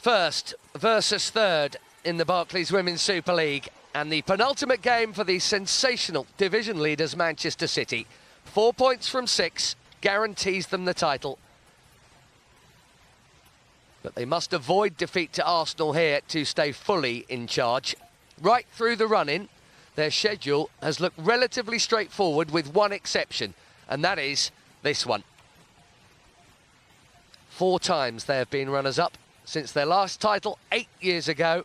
First versus third in the Barclays Women's Super League, and the penultimate game for the sensational division leaders Manchester City. 4 points from 6 guarantees them the title. But they must avoid defeat to Arsenal here to stay fully in charge. Right through the run-in, their schedule has looked relatively straightforward with one exception, and that is this one. 4 times they have been runners-up since their last title 8 years ago.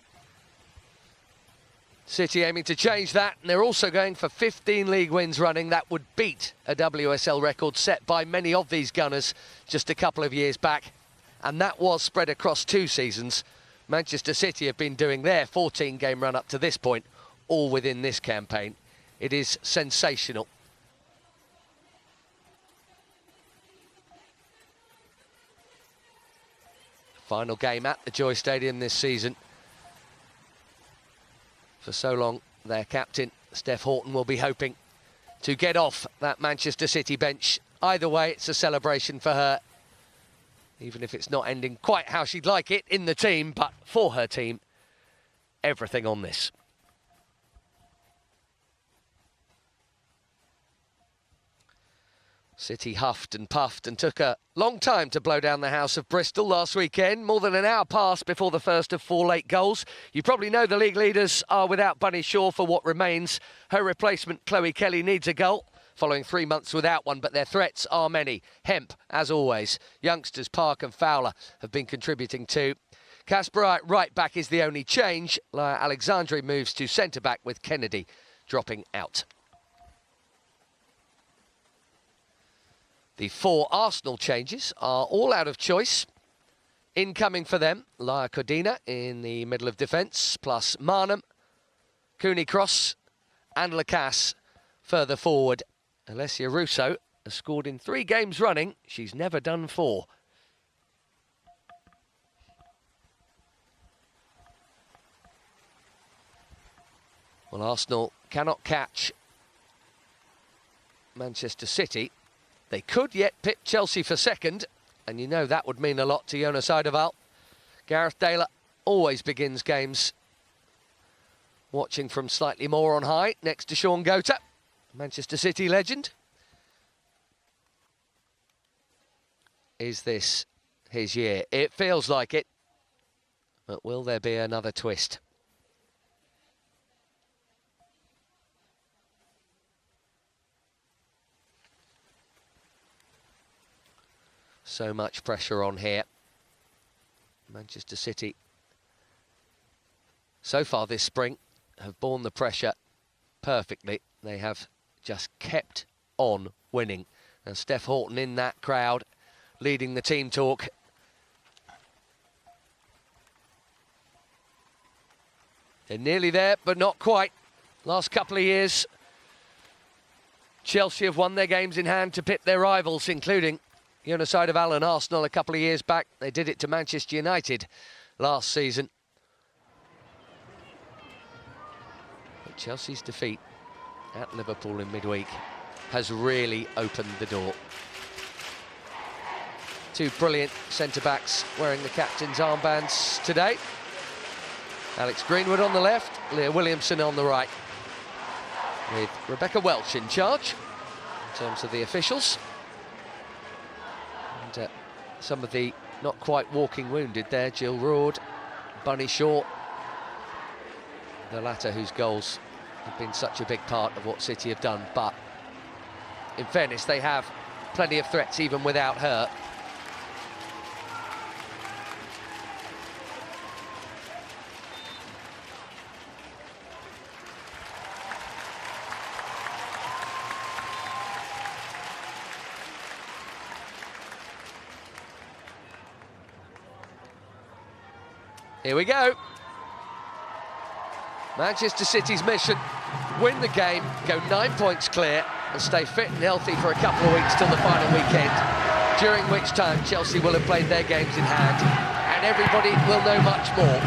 City aiming to change that, and they're also going for 15 league wins running. That would beat a WSL record set by many of these Gunners just a couple of years back, and that was spread across 2 seasons. Manchester City have been doing their 14-game run up to this point, all within this campaign. It is sensational. Final game at the Joy Stadium this season. For so long, their captain, Steph Houghton, will be hoping to get off that Manchester City bench. Either way, it's a celebration for her, even if it's not ending quite how she'd like it in the team, but for her team, everything on this. City huffed and puffed and took a long time to blow down the house of Bristol last weekend. More than an hour passed before the first of 4 late goals. You probably know the league leaders are without Bunny Shaw for what remains. Her replacement, Chloe Kelly, needs a goal, following 3 months without one, but their threats are many. Hemp, as always. Youngsters Park and Fowler have been contributing too. Kasper right back is the only change. Laia Alexandre moves to centre-back with Kennedy dropping out. The 4 Arsenal changes are all out of choice. Incoming for them, Laia Codina in the middle of defence, plus Marnham, Cooney Cross and Lacasse further forward. Alessia Russo has scored in 3 games running. She's never done 4. Well, Arsenal cannot catch Manchester City. They could yet pit Chelsea for second, and you know that would mean a lot to Jonas Eidevall. Gareth Taylor always begins games watching from slightly more on high, next to Sean Gota, Manchester City legend. Is this his year? It feels like it, but will there be another twist? So much pressure on here. Manchester City, so far this spring, have borne the pressure perfectly. They have just kept on winning. And Steph Houghton in that crowd, leading the team talk. They're nearly there, but not quite. Last couple of years, Chelsea have won their games in hand to pit their rivals, including Jonas Eidevall and Arsenal a couple of years back. They did it to Manchester United last season. But Chelsea's defeat at Liverpool in midweek has really opened the door. 2 brilliant centre-backs wearing the captain's armbands today. Alex Greenwood on the left, Leah Williamson on the right, with Rebecca Welch in charge in terms of the officials. And some of the not quite walking wounded there, Jill Roord, Bunny Shaw, the latter whose goals have been such a big part of what City have done. But in fairness, they have plenty of threats even without her. Here we go. Manchester City's mission: win the game, go 9 points clear, and stay fit and healthy for a couple of weeks till the final weekend, during which time Chelsea will have played their games in hand, and everybody will know much more.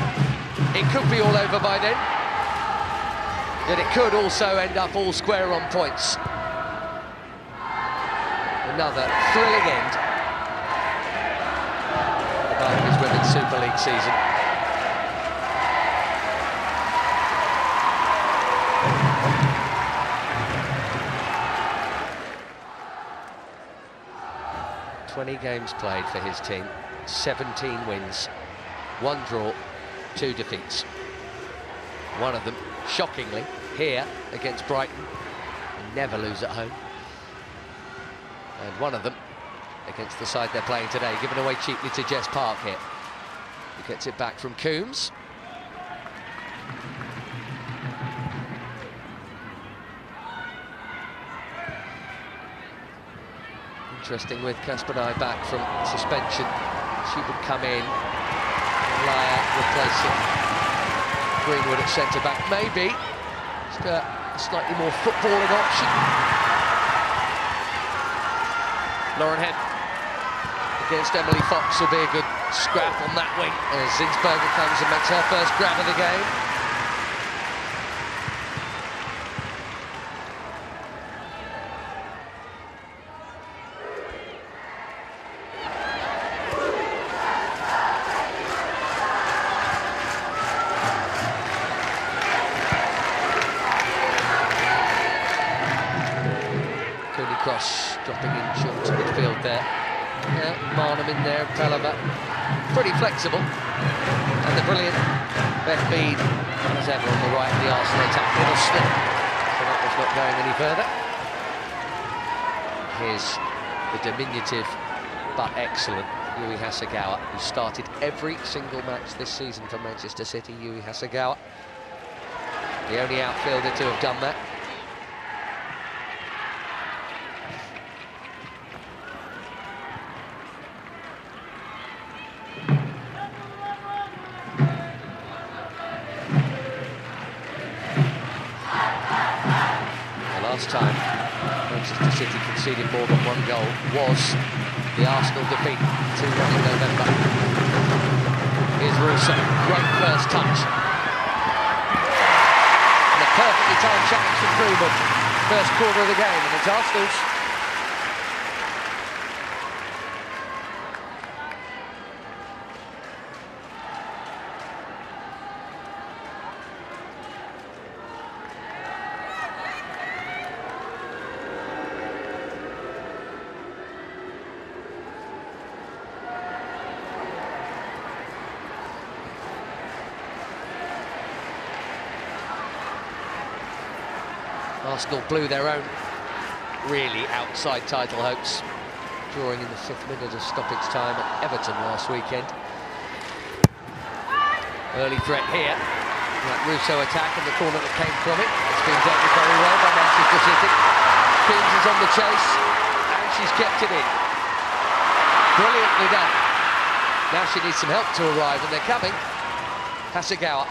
It could be all over by then, but it could also end up all square on points. Another thrilling end to the Barclays Women's Super League season. 20 games played for his team, 17 wins, 1 draw, 2 defeats. One of them, shockingly, here against Brighton. They never lose at home. And one of them against the side they're playing today, given away cheaply to Jess Park here. He gets it back from Coombs. Interesting with Kaspanai back from suspension. She would come in, Laya replacing Greenwood at centre-back. Maybe just a slightly more footballing option. Lauren Hemp against Emily Fox will be a good scrap on that wing as Zinsberger comes and makes her first grab of the game. Cross dropping in short to midfield there. Yeah, Marnham in there, Pelliver. Pretty flexible. And the brilliant Beth Mead, as ever, on the right of the Arsenal attack. Little slip. So that was not going any further. Here's the diminutive but excellent Yui Hasegawa, who started every single match this season for Manchester City. Yui Hasegawa, the only outfielder to have done that. Last time Manchester City conceded more than 1 goal was the Arsenal defeat 2-1 in November. Here's Russo, great first touch. And a perfectly timed challenge from Greenwood. First quarter of the game, and it's Arsenal's. Arsenal blew their own really outside title hopes, drawing in the 5th minute of stoppage time at Everton last weekend. Early threat here. That Russo attack and the corner that came from it. It's been dealt with very well by Manchester City. Coombs is on the chase, and she's kept it in. Brilliantly done. Now she needs some help to arrive, and they're coming. Hasegawa.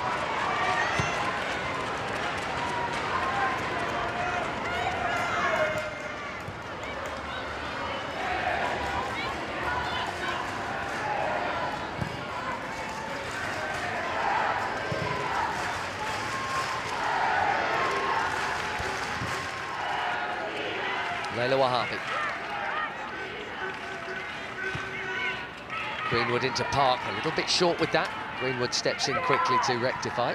Leila Wahabi. Greenwood into Park, a little bit short with that. Greenwood steps in quickly to rectify.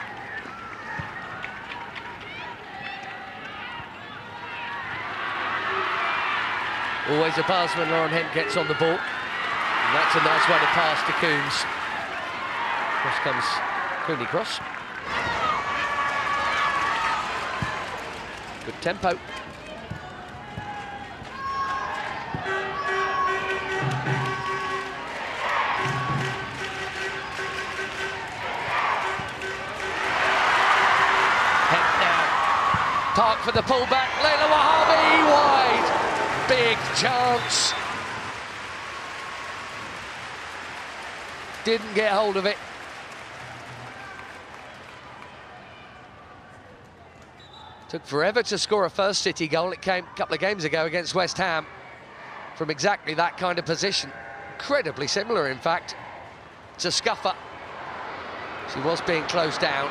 Always a buzz when Lauren Hemp gets on the ball. And that's a nice way to pass to Coombs. Cross comes Cooney cross. Good tempo. Park for the pullback, Leila Wahabi wide, big chance. Didn't get hold of it. Took forever to score a first City goal. It came a couple of games ago against West Ham from exactly that kind of position. Incredibly similar, in fact, to Scuffer. She was being closed down.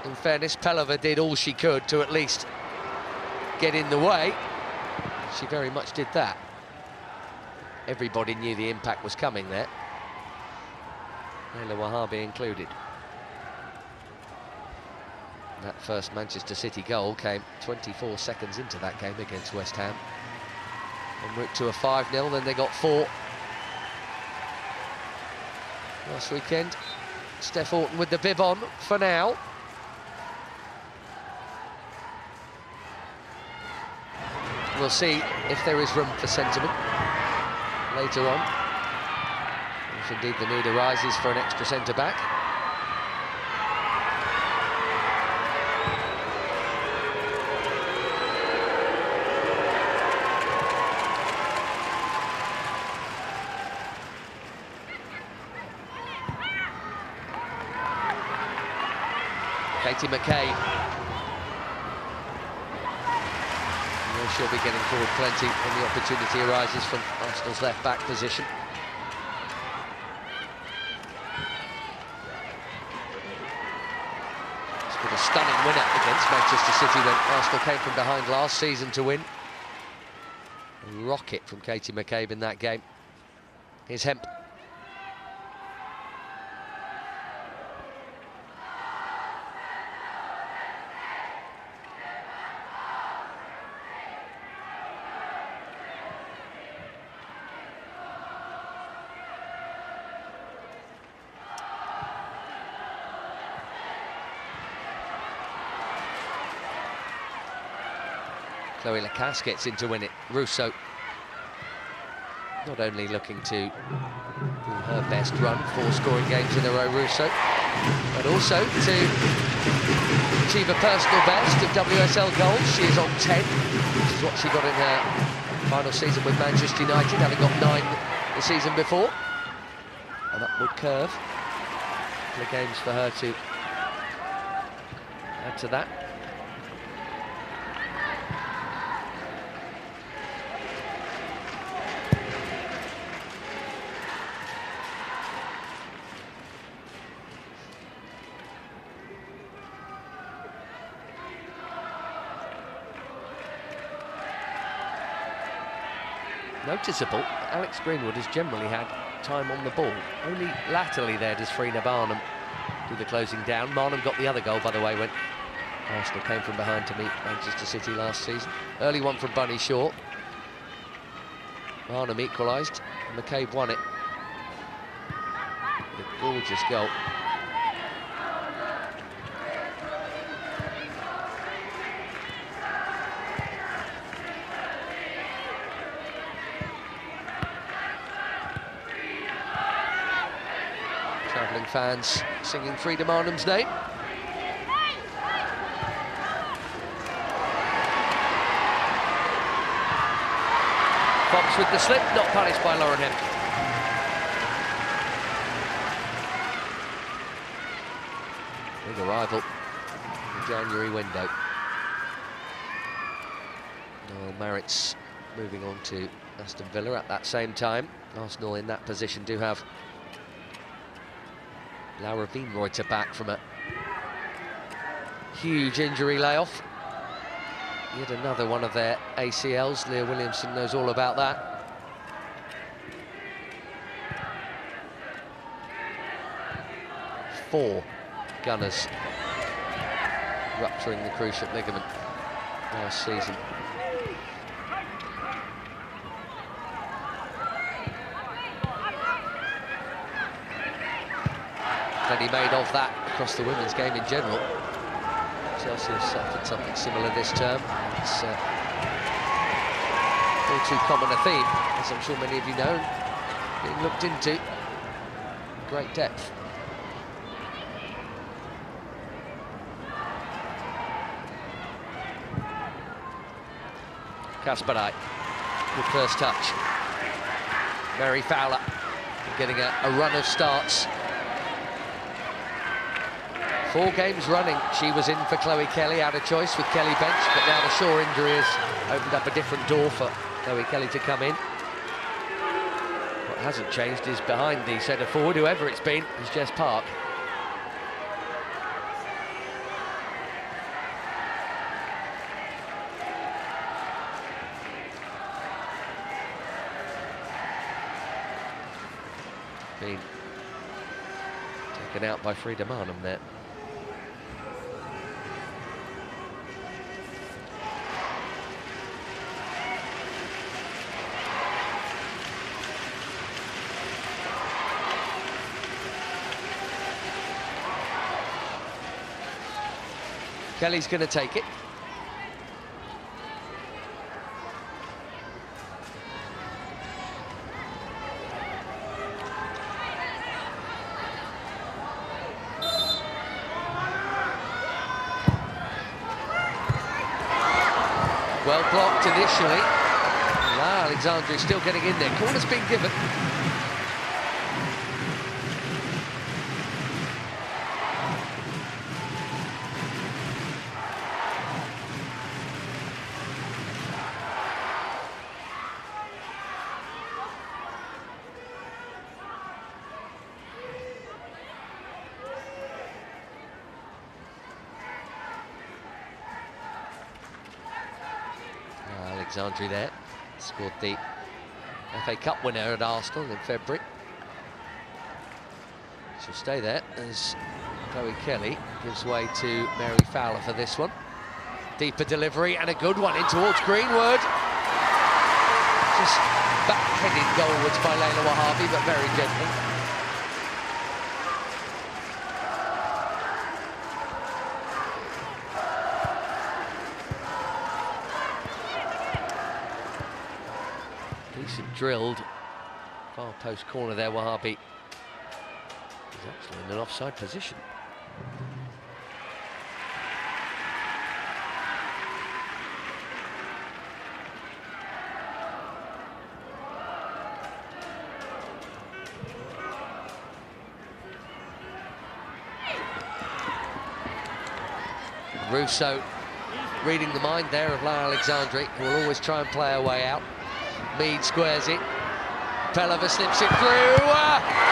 In fairness, Pelliver did all she could to at least get in the way. She very much did that. Everybody knew the impact was coming there. Leila Wahabi included. That first Manchester City goal came 24 seconds into that game against West Ham. En route to a 5-0, then they got 4 last weekend. Steph Orton with the bib on for now. We'll see if there is room for sentiment later on, if indeed the need arises for an extra centre-back. Katie McCabe. She'll be getting forward plenty when the opportunity arises from Arsenal's left-back position. It's been a stunning win against Manchester City when Arsenal came from behind last season to win. A rocket from Katie McCabe in that game. Here's Hemp. Chloe Lacasse gets in to win it. Russo not only looking to do her best run, 4 scoring games in a row, Russo, but also to achieve a personal best of WSL goals. She is on 10, which is what she got in her final season with Manchester United, having got 9 the season before. An upward curve. A couple of games for her to add to that. Noticeable, Alex Greenwood has generally had time on the ball. Only latterly there does Frida Barnum do the closing down. Barnum got the other goal, by the way, when Arsenal came from behind to meet Manchester City last season. Early one from Bunny Shaw. Barnum equalised, and McCabe won it. A gorgeous goal. Travelling fans singing Frida Barnum's name. Fox with the slip, not punished by Lauren Hemp. Big arrival in the January window. Noel Marritt's moving on to Aston Villa at that same time. Arsenal in that position do have Laura Wienreuter back from a huge injury layoff. Yet another one of their ACLs. Leah Williamson knows all about that. Four Gunners rupturing the cruciate ligament last season. Plenty made of that across the women's game in general. Chelsea have suffered something similar this term. It's all too common a theme, as I'm sure many of you know, being looked into great depth. Kasparai with first touch. Mary Fowler getting a run of starts. 4 games running, she was in for Chloe Kelly, out of choice with Kelly bench, but now the Shaw injury has opened up a different door for Chloe Kelly to come in. What hasn't changed is behind the centre forward, whoever it's been, is Jess Park. Been taken out by Frida Barnum there. Kelly's going to take it. Well blocked initially. Alexandra is still getting in there. Corner's been given. Alexandra there, scored the FA Cup winner at Arsenal in February. She'll stay there as Chloe Kelly gives way to Mary Fowler for this one. Deeper delivery and a good one in towards Greenwood. Just back-headed goalwards by Layla Wahabi, but very gently. Decent drilled, far post corner there. Wahabi is actually in an offside position. Russo reading the mind there of Lara Alexandri, who will always try and play her way out. Mead squares it. Pelliver slips it through.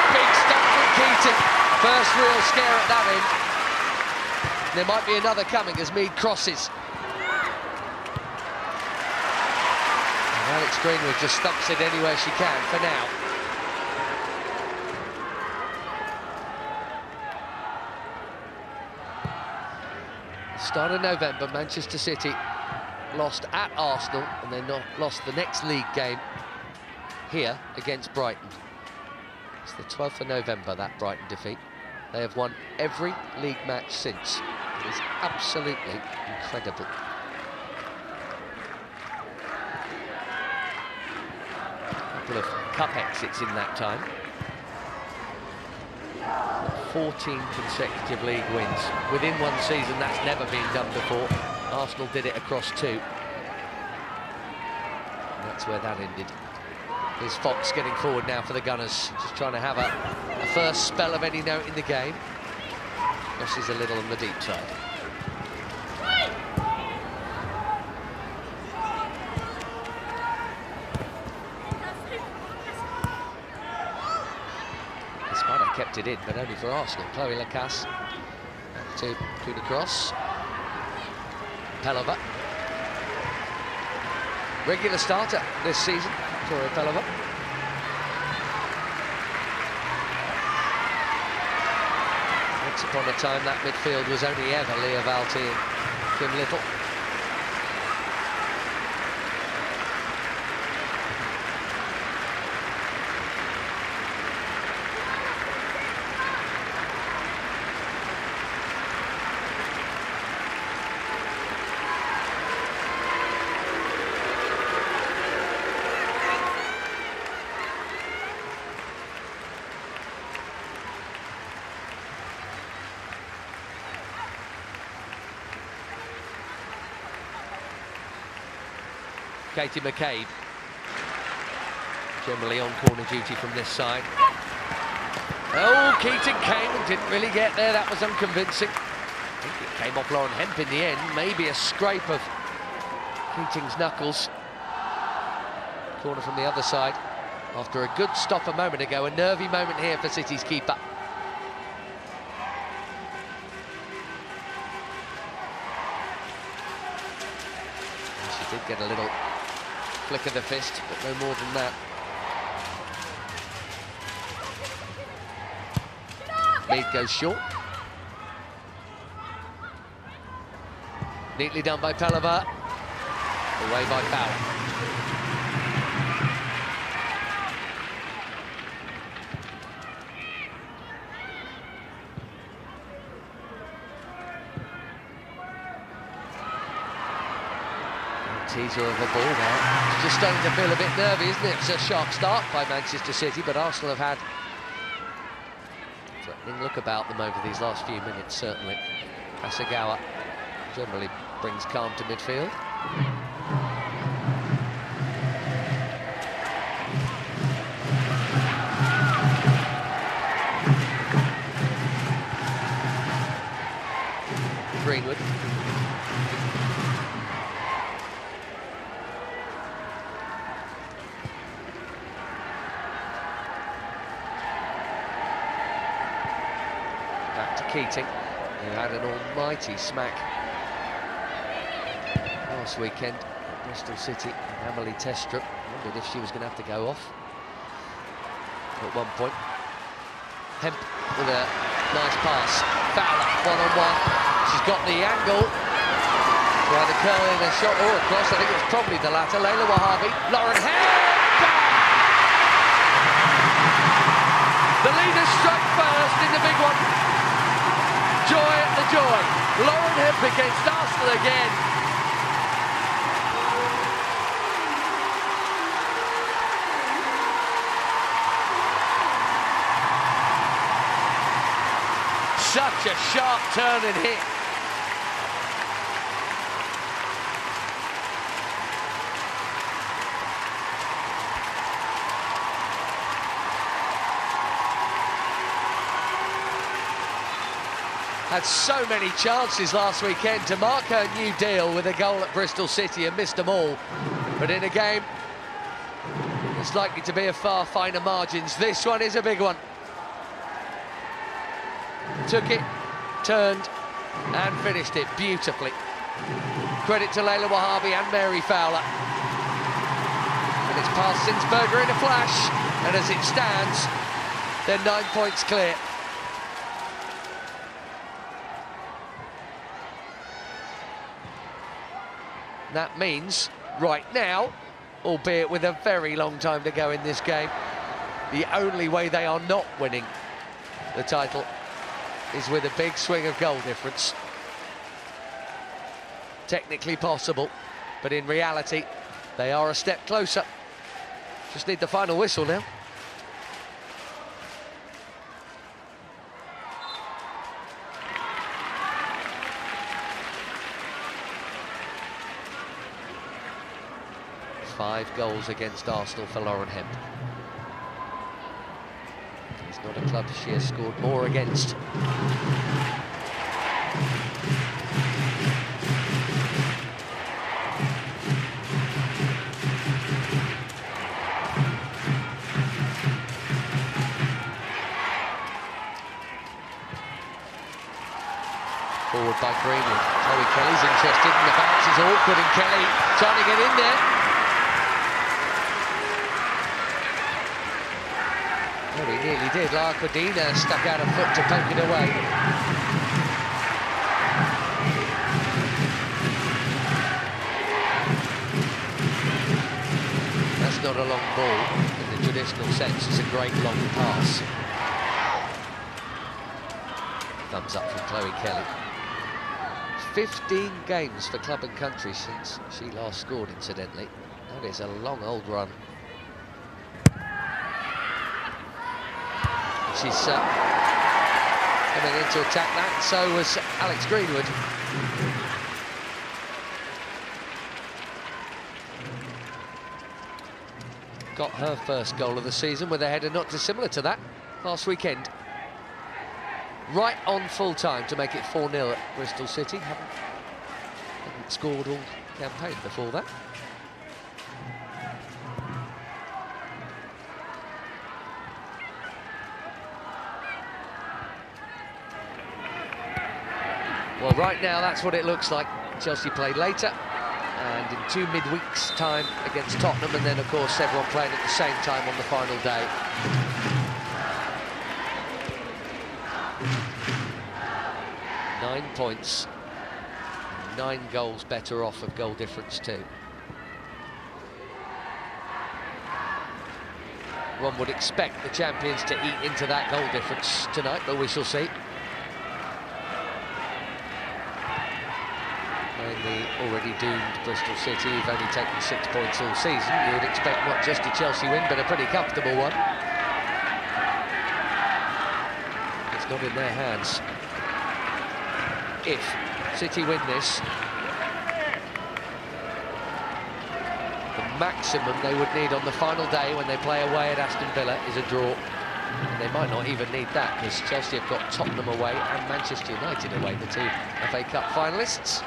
Big stop from Keating. First real scare at that end. There might be another coming as Mead crosses. And Alex Greenwood just stumps it anywhere she can for now. Start of November, Manchester City lost at Arsenal and then lost the next league game here against Brighton. It's the 12th of November, that Brighton defeat. They have won every league match since. It is absolutely incredible. A couple of cup exits in that time. 14 consecutive league wins. Within one season, that's never been done before. Arsenal did it across two. And that's where that ended. Here's Fox getting forward now for the Gunners. Just trying to have a first spell of any note in the game. Crosses a little on the deep side. Espada kept it in, but only for Arsenal. Chloe Lacasse to the cross. Pelliver. Regular starter this season, Victoria Pelliver. Once upon a time, that midfield was only ever Leah Valti and Kim Little. Katie McCabe, generally on corner duty from this side. Oh, Keating came and didn't really get there. That was unconvincing. I think it came off Lauren Hemp in the end. Maybe a scrape of Keating's knuckles. Corner from the other side. After a good stop a moment ago, a nervy moment here for City's keeper. And she did get a little flick of the fist, but no more than that. Mead goes short. Neatly done by Pelliver. Away by Fowler. Teaser of a ball now. It's just starting to feel a bit nervy, isn't it? It's a sharp start by Manchester City, but Arsenal have had a threatening look about them over these last few minutes, certainly. Kasagawa generally brings calm to midfield. Greenwood. Back to Keating, who had an almighty smack last weekend at Bristol City. Emily Testrup wondered if she was going to have to go off at one point. Hemp with a nice pass. Fowler, one-on-one. She's got the angle. Trying to curl in a shot or across. I think it was probably the latter. Layla Wahabi. Lauren Hemp! The leader struck first in the big one. Joy at the joy. Lauren Hemp against Arsenal again. Such a sharp turn and hit. Had so many chances last weekend to mark her new deal with a goal at Bristol City and missed them all. But in a game, it's likely to be a far finer margins. This one is a big one. Took it, turned, and finished it beautifully. Credit to Layla Wahabi and Mary Fowler. And it's past Sinsberger in a flash, and as it stands, they're 9 points clear. That means, right now, albeit with a very long time to go in this game, the only way they are not winning the title is with a big swing of goal difference. Technically possible, but in reality, they are a step closer. Just need the final whistle now. Five goals against Arsenal for Lauren Hemp. It's not a club she has scored more against. Forward by Greenwood. Chloe Kelly's interested, and the bounce is awkward, and Kelly trying to get in there. Well, he nearly did. Lara Codina stuck out a foot to poke it away. That's not a long ball in the traditional sense. It's a great long pass. Thumbs up from Chloe Kelly. 15 games for club and country since she last scored, incidentally. That is a long old run. She's coming in to attack that, so was Alex Greenwood. Got her first goal of the season with a header not dissimilar to that last weekend. Right on full time to make it 4-0 at Bristol City. Haven't scored all campaign before that. Well, right now, that's what it looks like. Chelsea play later, and in 2 midweeks' time against Tottenham, and then, of course, everyone playing at the same time on the final day. Nine points, 9 goals better off of goal difference too. One would expect the champions to eat into that goal difference tonight, but we shall see. And the already doomed Bristol City, who've only taken 6 points all season. You would expect not just a Chelsea win, but a pretty comfortable one. It's not in their hands. If City win this, the maximum they would need on the final day when they play away at Aston Villa is a draw. And they might not even need that, because Chelsea have got Tottenham away and Manchester United away, the two FA Cup finalists.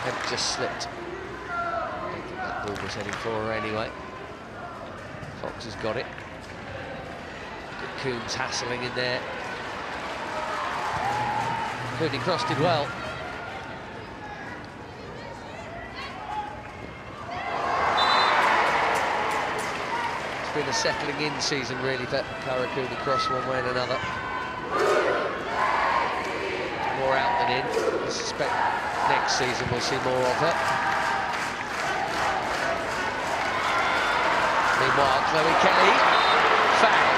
Hemp just slipped. I don't think that ball was heading for her anyway. Fox has got it. Coombs hassling in there. Cooney crossed it well. It's been a settling in season really for Cara Cooney Cross one way and another. More out than in. I suspect next season we'll see more of her. Meanwhile, Chloe Kelly fouled.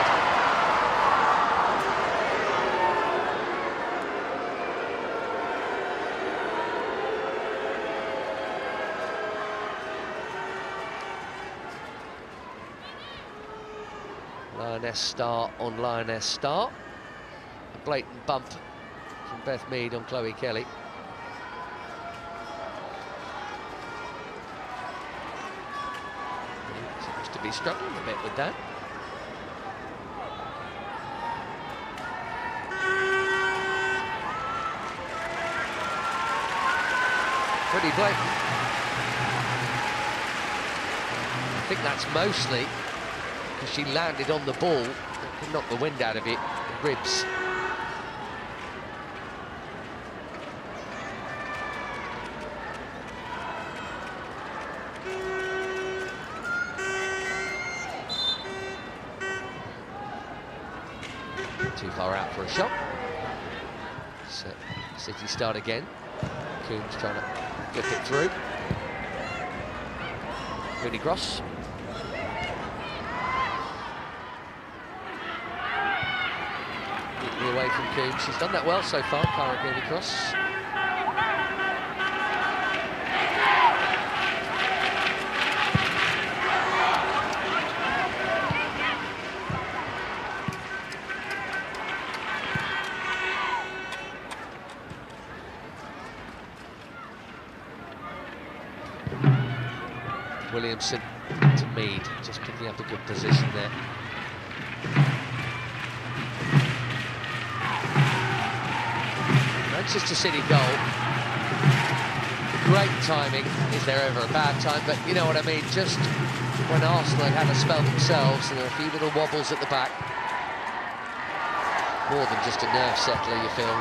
Lioness Star on Lioness Star. A blatant bump from Beth Mead on Chloe Kelly. Seems to be struggling a bit with that. Pretty blatant. I think that's mostly because she landed on the ball, it knocked the wind out of it, ribs. Too far out for a shot. So City start again. Coombs trying to flip it through. Cooney Cross. Away from Coombs. She's done that well so far, Cara Cooney Cross. Williamson to Mead, just picking up a good position there. Manchester City goal. Great timing. Is there ever a bad time? But you know what I mean. Just when Arsenal had a spell themselves, and there are a few little wobbles at the back. More than just a nerve settler, you feel.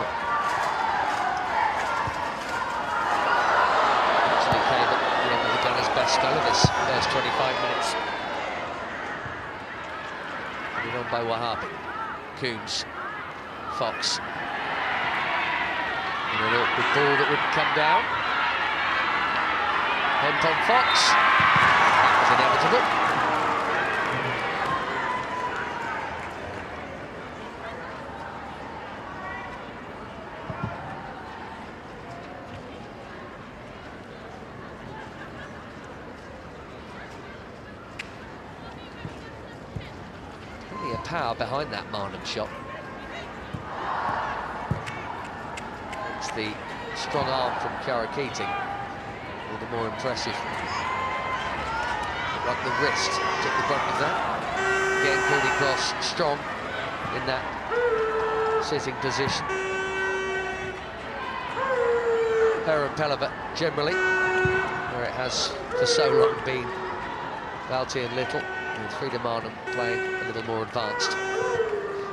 Actually came at the end of the Gunners' best spell of this first 25 minutes. Put it on by Wahhabi. Coombs. Fox. An awkward ball that wouldn't come down. Hemp on Fox. That was inevitable. Plenty of power behind that Marnham shot. The strong arm from Cara Keating, all the more impressive. Like the wrist took the brunt of that. Again, Cooney Cross strong in that sitting position. Her and Pelliver generally, where it has for so long been Balti and Little, with Frida Marnham playing a little more advanced.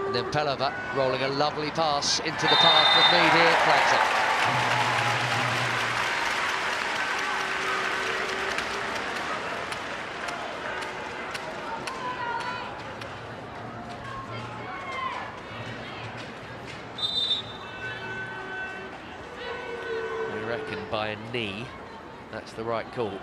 And then Pelliver rolling a lovely pass into the path of Mead here, flags it. their knee. That's the right call.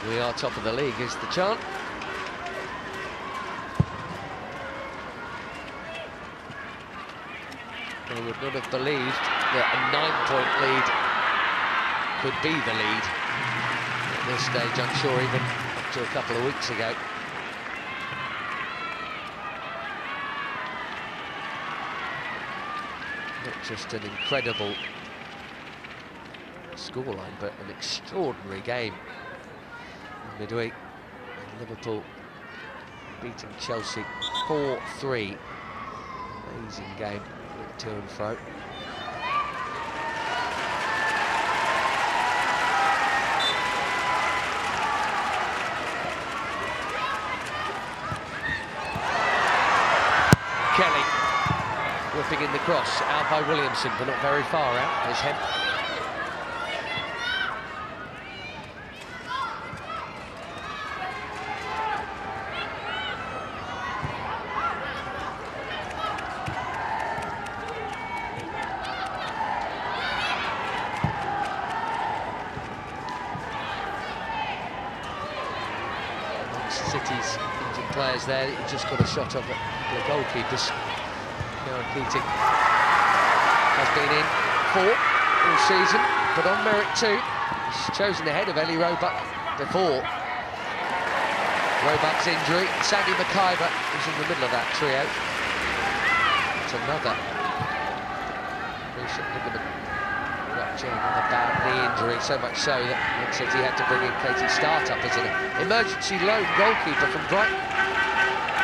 We are top of the league is the chant. They would not have believed that a 9-point lead could be the lead at this stage, I'm sure, even up to a couple of weeks ago. Not just an incredible scoreline, but an extraordinary game in midweek. Liverpool beating Chelsea 4-3. Amazing game, to and fro. Kelly whipping in the cross, out by Williamson, but not very far out. There's Hemp. City's injured players there. He just got a shot off at the goalkeepers. Keating has been in 4 all season, but on merit too. He's chosen ahead of Ellie Roebuck before. Roebuck's injury. Sandy McIver was in the middle of that trio. It's another recent ligament rupture, another bad knee injury, so much so that Man City had to bring in Katie Startup as an emergency loan goalkeeper from Brighton.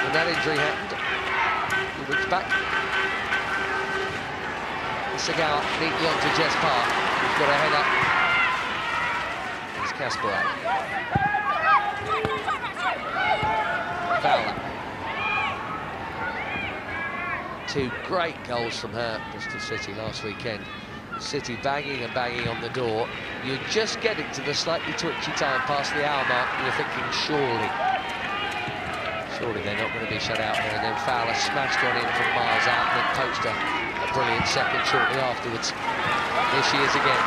When that injury happened a few weeks back. Segal neatly onto Jess Park, who's got a head up. It's Kasparak. Fowler. 2 great goals from her, Bristol City last weekend. City banging and banging on the door. You're just getting to the slightly twitchy time past the hour mark, and you're thinking, surely they're not going to be shut out here. And then Fowler smashed one in from miles out and then poached a brilliant second shortly afterwards. Here she is again.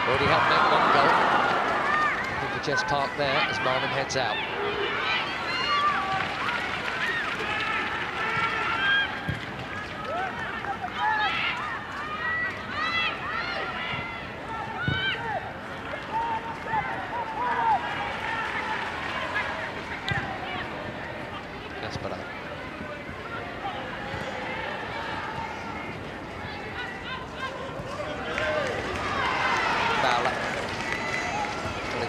Already helped make 1 goal. I think for Jess Park there as Marnham heads out.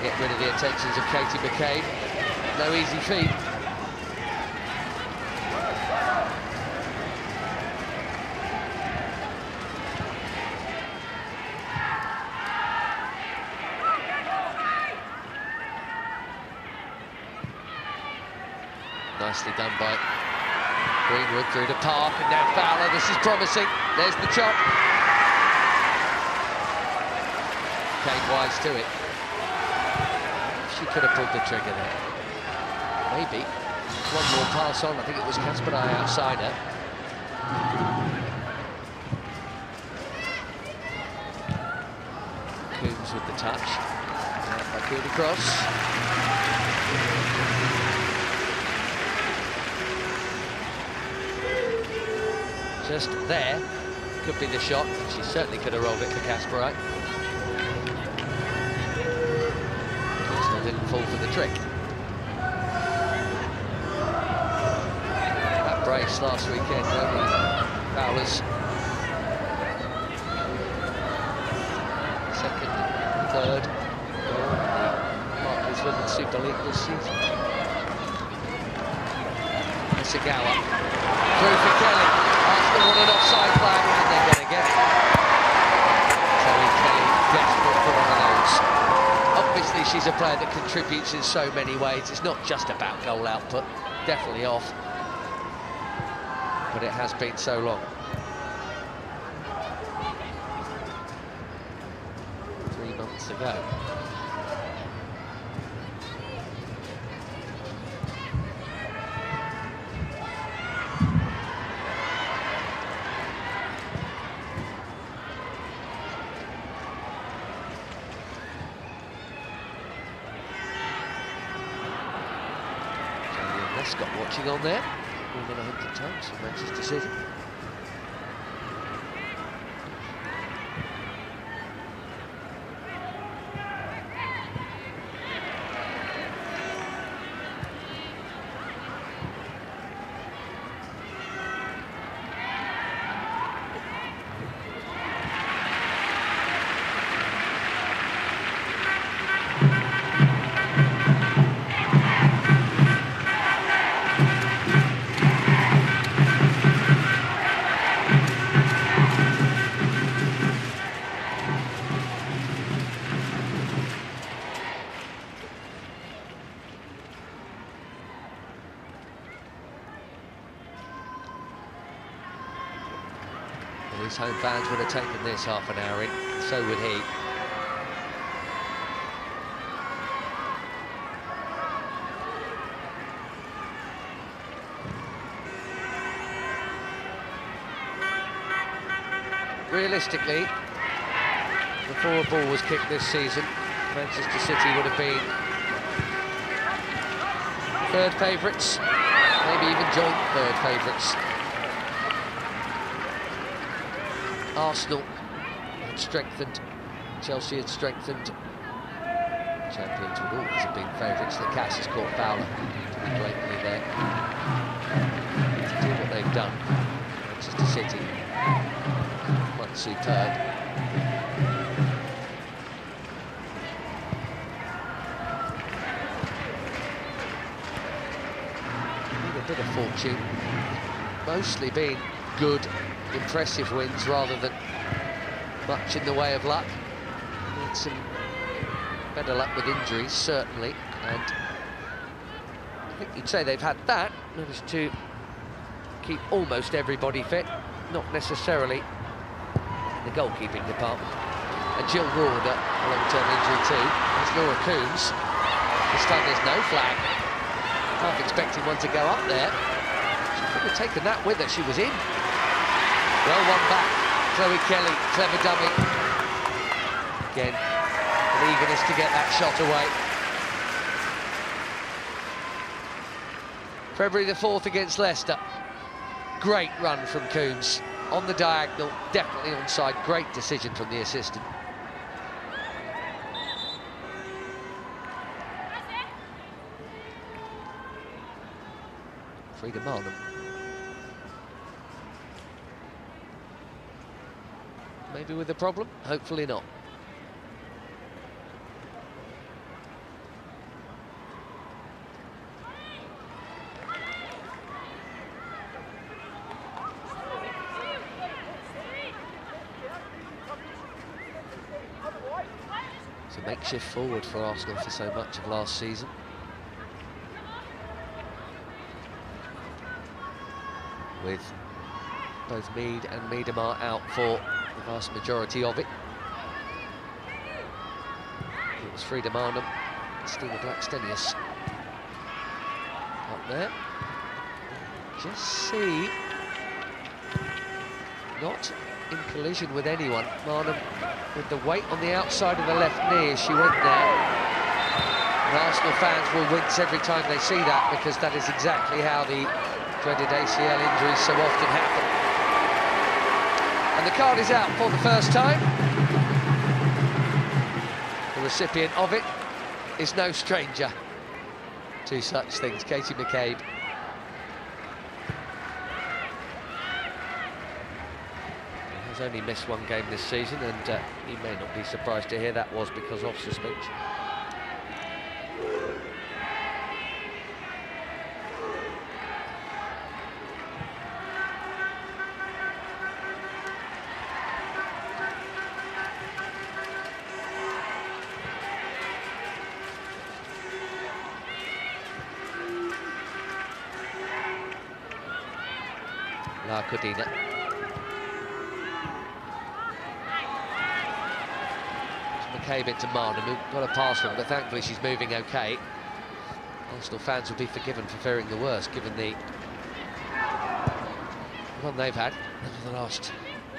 Get rid of the attentions of Katie McCabe. No easy feat. Nicely done by Greenwood through to Park, and now Fowler. This is promising. There's the chop. Came wise to it. She could have pulled the trigger there. Maybe. 1 more pass on. I think it was Kasparai outside her. Coombs with the touch. Back across. Just there. Could be the shot. She certainly could have rolled it for Kasparai. Didn't fall for the trick. That brace last weekend, Fowler's second, third goal in the Barclays Women's Super League this season. Segal through for Kelly. Arsenal want an offside flag, and they're going to get it. Kelly desperate for one of those. Obviously, she's a player that contributes in so many ways. It's not just about goal output, definitely off. But it has been so long. to go. Scott watching on there, more than 100 times for Manchester City. His home fans would have taken this half an hour in, so would he. Realistically, before a ball was kicked this season, Manchester City would have been third favourites, maybe even joint third favourites. Arsenal had strengthened, Chelsea had strengthened. Champions would always have been favourites. The Cass has caught Fowler blatantly there. To do what they've done, Manchester City, quite superb. Need a bit of fortune, mostly been good, impressive wins rather than much in the way of luck. Need some better luck with injuries, certainly, and I think you'd say they've had that. Managed to keep almost everybody fit, not necessarily in the goalkeeping department. And Jill Ward, a long-term injury too. There's Laura Coombs. This time there's no flag. Half expecting one to go up there. She could have taken that with her, she was in. Well won back, Chloe Kelly, clever dummy. Again, an eagerness to get that shot away. February the 4th against Leicester. Great run from Coombs. On the diagonal, definitely onside. Great decision from the assistant. Frida Marnham. Maybe with a problem, hopefully not. It's a makeshift forward for Arsenal for so much of last season. With both Mead and Miedemar out for the vast majority of it. It was Frida Marnham, Stina Blackstenius up there. Just see, not in collision with anyone. Marnham with the weight on the outside of the left knee as she went there. And Arsenal fans will wince every time they see that, because that is exactly how the dreaded ACL injuries so often happen. And the card is out for the first time. The recipient of it is no stranger to such things. Katie McCabe. Has only missed one game this season, and you may not be surprised to hear that was because of suspension. La Codina. came into Marnham, who got a pass from, but thankfully she's moving okay. Arsenal fans will be forgiven for fearing the worst, given the run they've had over the last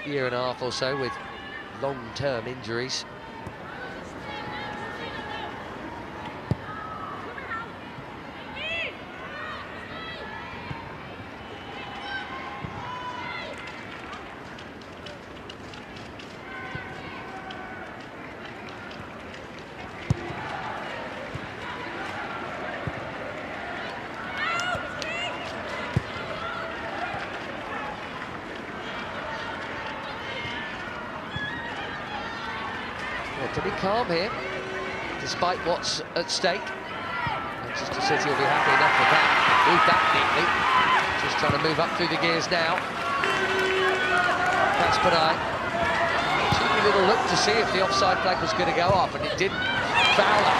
year and a half or so with long-term injuries. To be calm here, despite what's at stake. Manchester City will be happy enough with that. Move back neatly. Just trying to move up through the gears now. Kasperai. Cheeky little look to see if the offside flag was going to go up, and it didn't. Fowler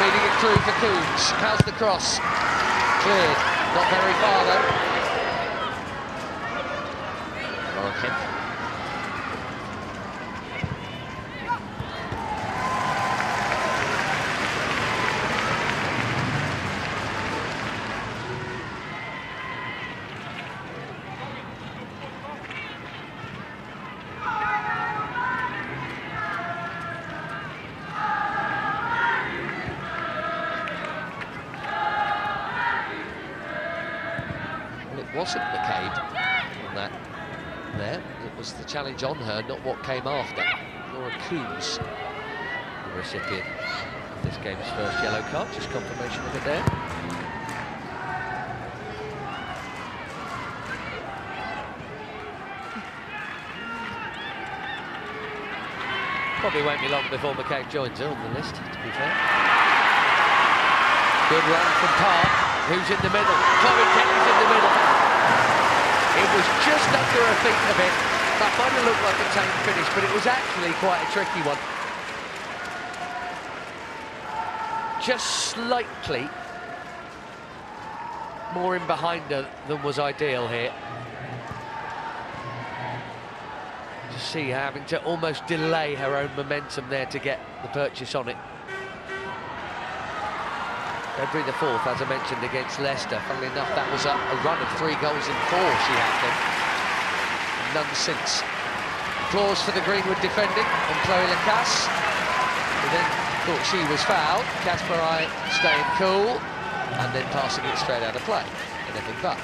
feeding it through for Coombs. How's the cross? Cleared. Not very far though. Okay. Wasn't McCabe on that there. It was the challenge on her, not what came after. Laura Coombs, the recipient of this game's first yellow card, just confirmation of it there. Probably won't be long before McCabe joins her on the list, to be fair. Good run from Park. Who's in the middle? Chloe Kelly's in the middle. It was just under her feet a bit. That might have looked like a tame finish, but it was actually quite a tricky one. Just slightly more in behind her than was ideal here. Just see her having to almost delay her own momentum there to get the purchase on it. February the 4th, as I mentioned, against Leicester. Funnily enough, that was a run of 3 goals in 4 she had then. None since. Applause for the Greenwood defending on Chloe Lacasse, who then thought she was fouled. Kasperai staying cool, and then passing it straight out of play. Anything but.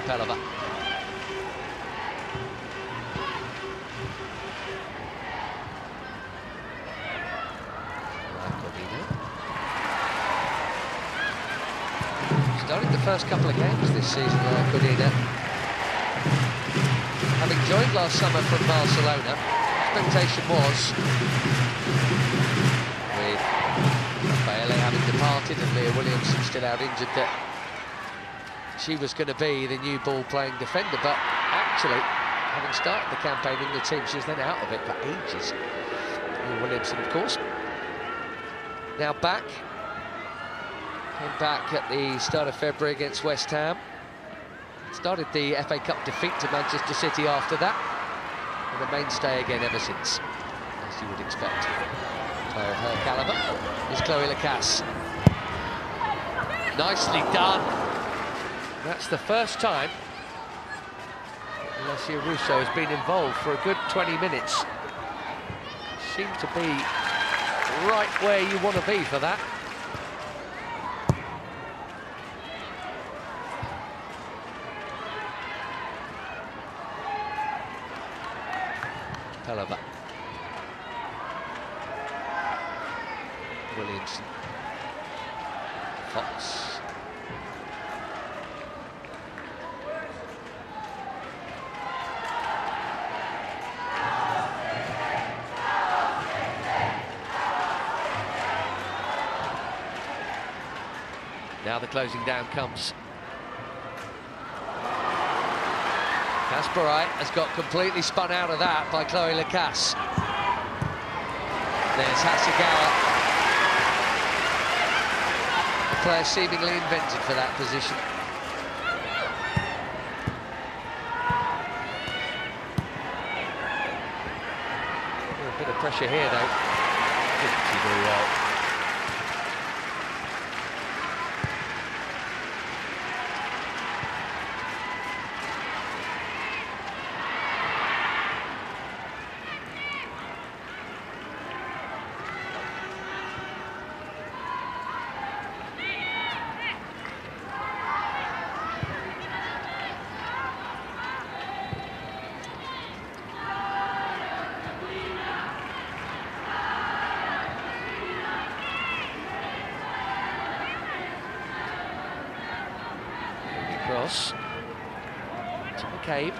Pelova. Started the first couple of games this season, Codina. Having joined last summer from Barcelona, expectation was, with Rafaela having departed and Leah Williamson still out injured, that she was going to be the new ball-playing defender, but actually, having started the campaign in the team, she was then out of it for ages. Leah Williamson, of course, now back. Came back at the start of February against West Ham. Started the FA Cup defeat to Manchester City after that, and a mainstay again ever since, as you would expect. Player of her calibre is Chloe Lacasse. Nicely done. That's the first time Alessia Russo has been involved for a good 20 minutes. Seemed to be right where you want to be for that. Pelova. Williamson. Fox. Now the closing down comes. Kasparai has got completely spun out of that by Chloe Lacasse. There's Hasegawa. The player seemingly invented for that position. A bit of pressure here, though. Didn't do very well. Cross to McCabe.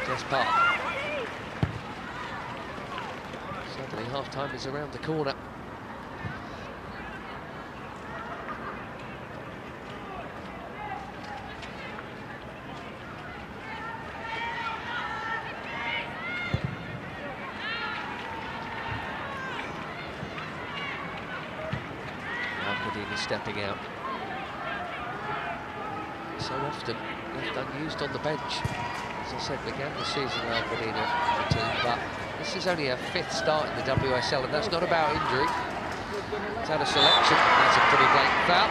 Jess Park. Suddenly half-time is around the corner. Stepping out. So often left unused on the bench. As I said, began the season with Alfredina for the team, but this is only her 5th start in the WSL, and that's not about injury. It's had a selection. That's a pretty blatant foul.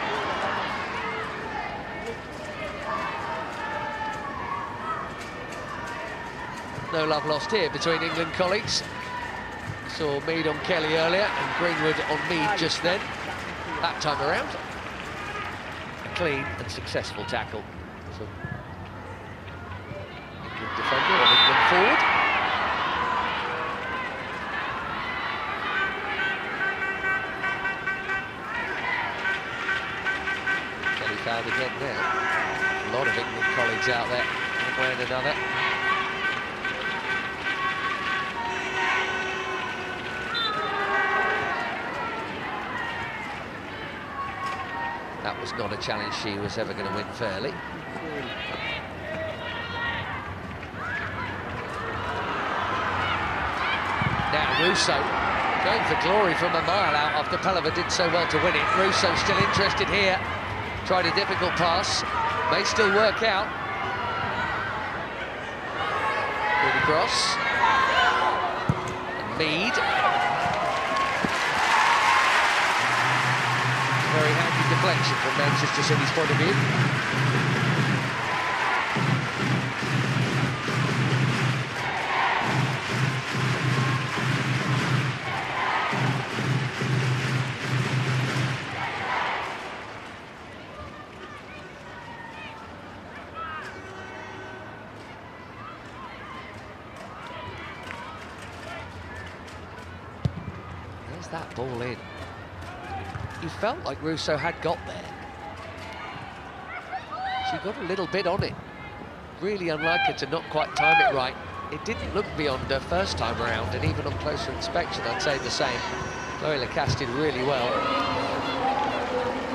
No love lost here between England colleagues. Saw Mead on Kelly earlier and Greenwood on Mead just then. That time around, a clean and successful tackle from England defender and England forward. Kelly fouled again there. A lot of England colleagues out there, one way and another. That was not a challenge she was ever going to win fairly. Now Russo going for glory from a mile out after Peleva did so well to win it. Russo still interested here. Tried a difficult pass. May still work out. Good cross. And Mead. Very handy deflection from Manchester City's point of view. There's that ball in. You felt like Russo had got there. She got a little bit on it. Really unlike her to not quite time it right. It didn't look beyond her first time around, and even on closer inspection, I'd say the same. Chloe Lacasse did really well.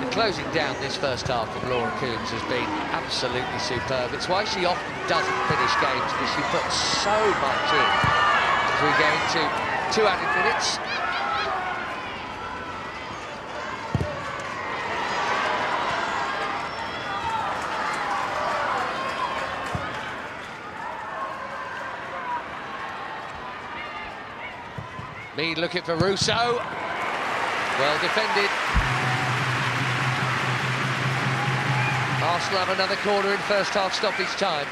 The closing down this first half from Laura Coombs has been absolutely superb. It's why she often doesn't finish games, because she puts so much in. As we go into 2 added minutes. Mead looking for Russo. Well defended. Arsenal have another corner in first half stoppage time.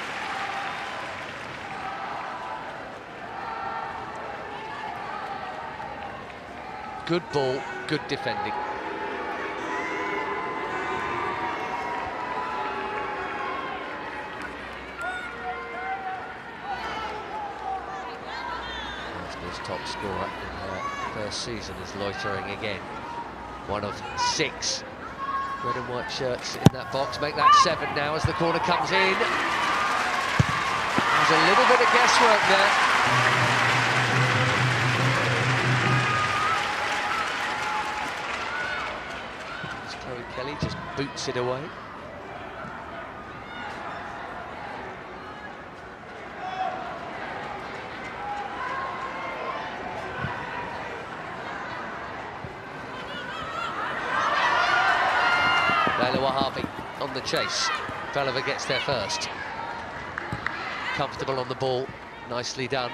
Good ball, good defending. Top scorer in her first season is loitering again. 1 of 6 Red and white shirts in that box make that 7 now as the corner comes in. There's a little bit of guesswork there. As Chloe Kelly just boots it away. On the chase, Belova gets there first. Comfortable on the ball, nicely done.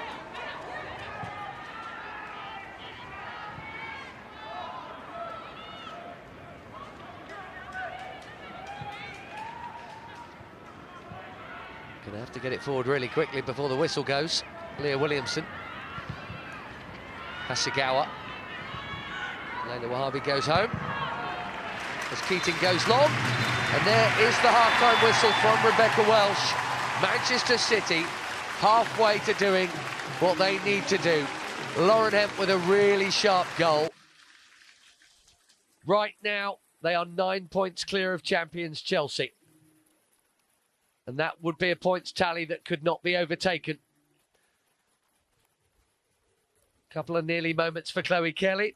Gonna have to get it forward really quickly before the whistle goes. Leah Williamson. Hasegawa. Laila Wahabi goes home. As Keating goes long. And there is the half-time whistle from Rebecca Welsh. Manchester City halfway to doing what they need to do. Lauren Hemp with a really sharp goal. Right now, they are 9 points clear of champions Chelsea. And that would be a points tally that could not be overtaken. Couple of nearly moments for Chloe Kelly.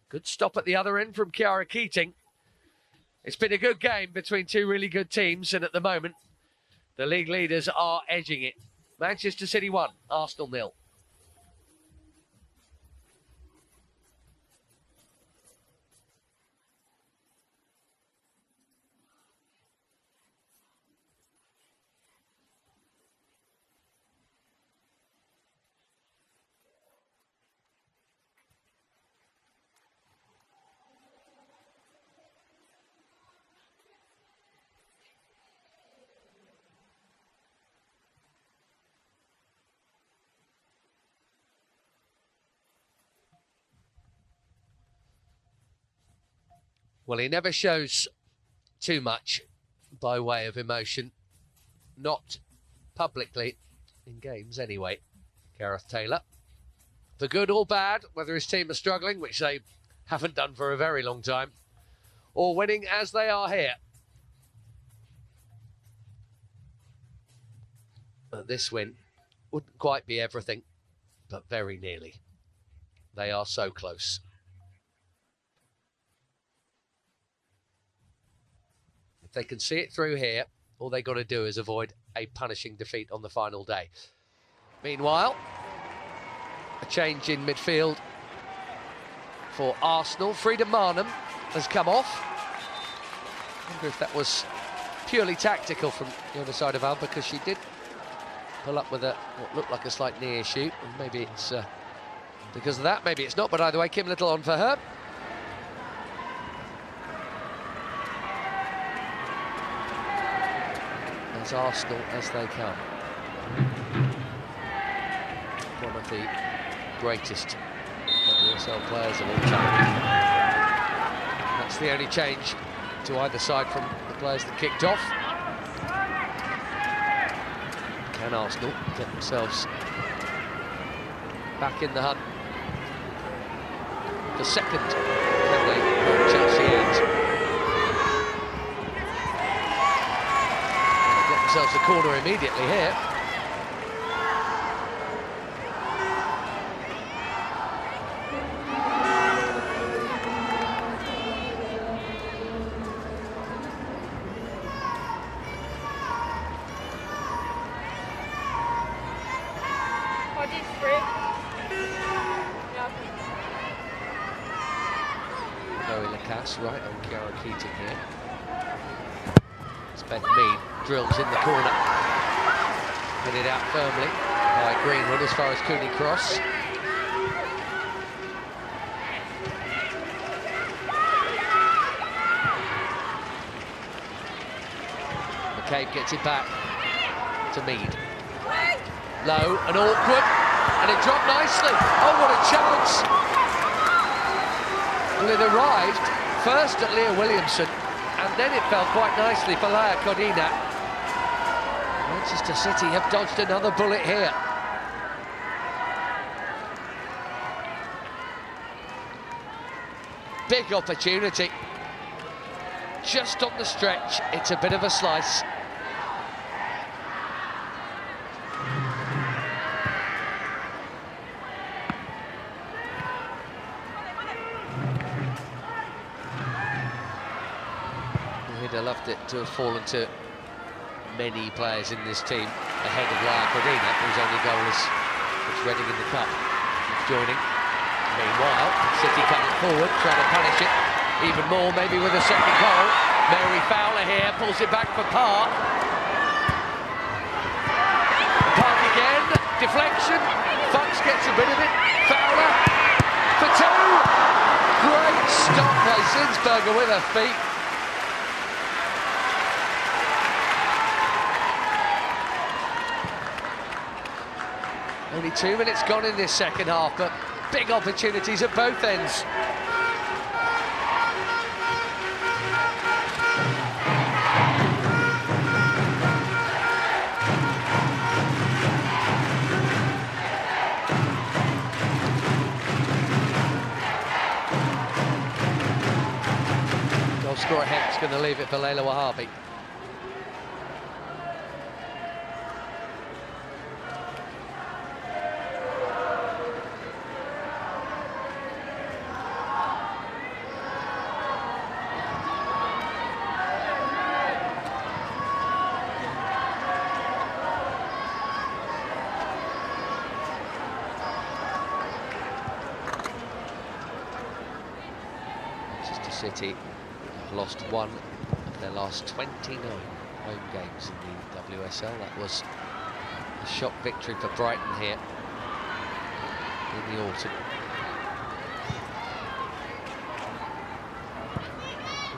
Good stop at the other end from Kiara Keating. It's been a good game between two really good teams, and at the moment, the league leaders are edging it. Manchester City 1, Arsenal 0. Well, he never shows too much by way of emotion. Not publicly, in games anyway. Gareth Taylor. For good or bad, whether his team are struggling, which they haven't done for a very long time, or winning as they are here. But this win wouldn't quite be everything, but very nearly. They are so close. If they can see it through here, all they got to do is avoid a punishing defeat on the final day. Meanwhile, a change in midfield for Arsenal. Frida Marnham has come off. I wonder if that was purely tactical from the other side of Alba, because she did pull up with what looked like a slight knee issue. And maybe it's because of that, maybe it's not, but either way, Kim Little on for her. As Arsenal as they come. One of the greatest WSL players of all time. That's the only change to either side from the players that kicked off. Can Arsenal get themselves back in the hunt? The second, can they? Chelsea out. Themselves a corner immediately here. Chloe Lacasse right on Kiara Keating here. It's Beth Mead. Drills in the corner. Get it out firmly by Greenwood as far as Cooney Cross. McCabe gets it back to Mead. Low and awkward, and it dropped nicely. Oh, what a chance! Well, it arrived first at Leah Williamson, and then it fell quite nicely for Laia Codina. Manchester City have dodged another bullet here. Big opportunity. just on the stretch. It's a bit of a slice. He'd have loved it to have fallen to many players in this team ahead of Cordina, whose only goal is Reading in the cup. He's joining. Meanwhile, City coming forward, trying to punish it even more, maybe with a second goal. Mary Fowler here pulls it back for Park. Park again, deflection. Funks gets a bit of it. Fowler for two. Great stop by Zinsberger with her feet. Only 2 minutes gone in this second half, but big opportunities at both ends. Goal scorer Heck's going to leave it for Leila Wahabi. City have lost one of their last 29 home games in the WSL. That was a shock victory for Brighton here in the autumn.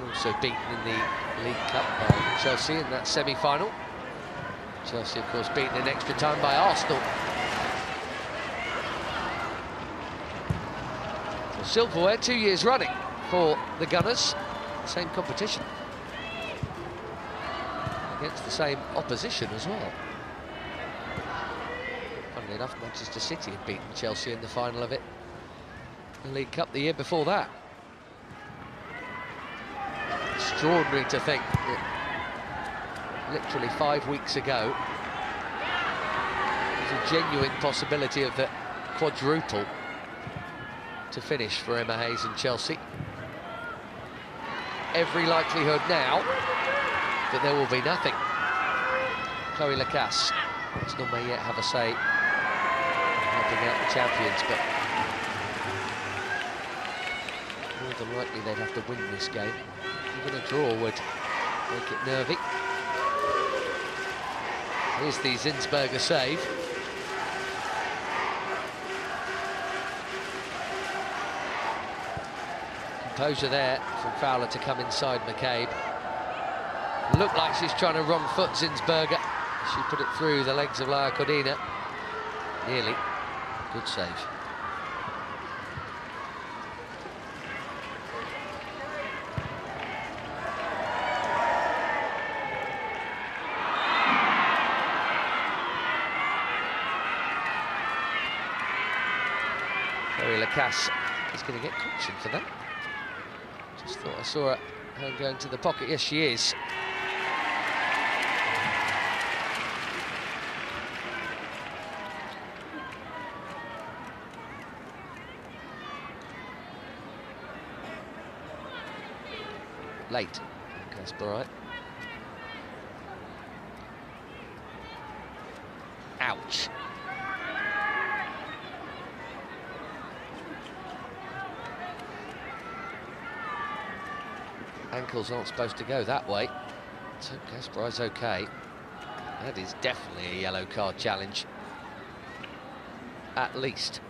Also beaten in the League Cup by Chelsea in that semi-final. Chelsea, of course, beaten in extra time by Arsenal. So silverware 2 years running for the Gunners, same competition, against the same opposition as well. Funnily enough, Manchester City had beaten Chelsea in the final of it, the League Cup, the year before that. Extraordinary to think that literally 5 weeks ago, there's a genuine possibility of the quadruple to finish for Emma Hayes and Chelsea. Every likelihood now that there will be nothing. Chloe Lacasse still may yet have a say in helping out the champions, but more than likely they'd have to win this game. Even a draw would make it nervy. Here's the Zinsberger save. Composure there from Fowler to come inside McCabe. Looked like she's trying to wrong foot Zinsberger. She put it through the legs of Laia Cordina. Nearly. Good save. Chloe Lacasse is going to get cautioned for that. Just thought I saw her going to the pocket. Yes, she is. Late, Kasparite. Ouch. Ankles aren't supposed to go that way, so Kasparite's okay. That is definitely a yellow card challenge, at least.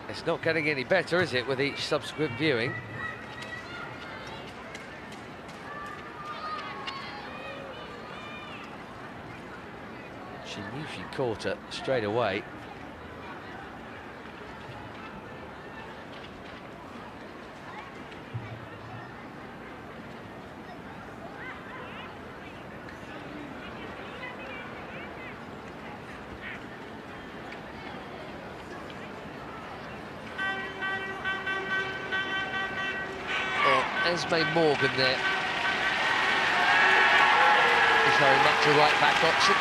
It's not getting any better, is it, with each subsequent viewing? She knew she quarter straight away. Esme Morgan there is very much a right-back option.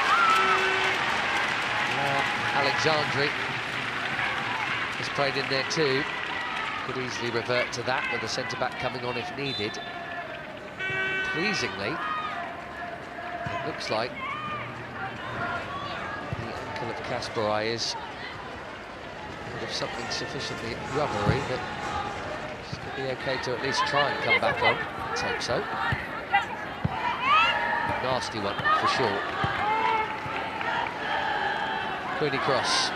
Alexandri has played in there too. Could easily revert to that with the centre-back coming on if needed. Pleasingly, it looks like the ankle of Kasparai is of something sufficiently rubbery that be okay to at least try and come back on. Let's hope so. Nasty one for sure. Queenie cross.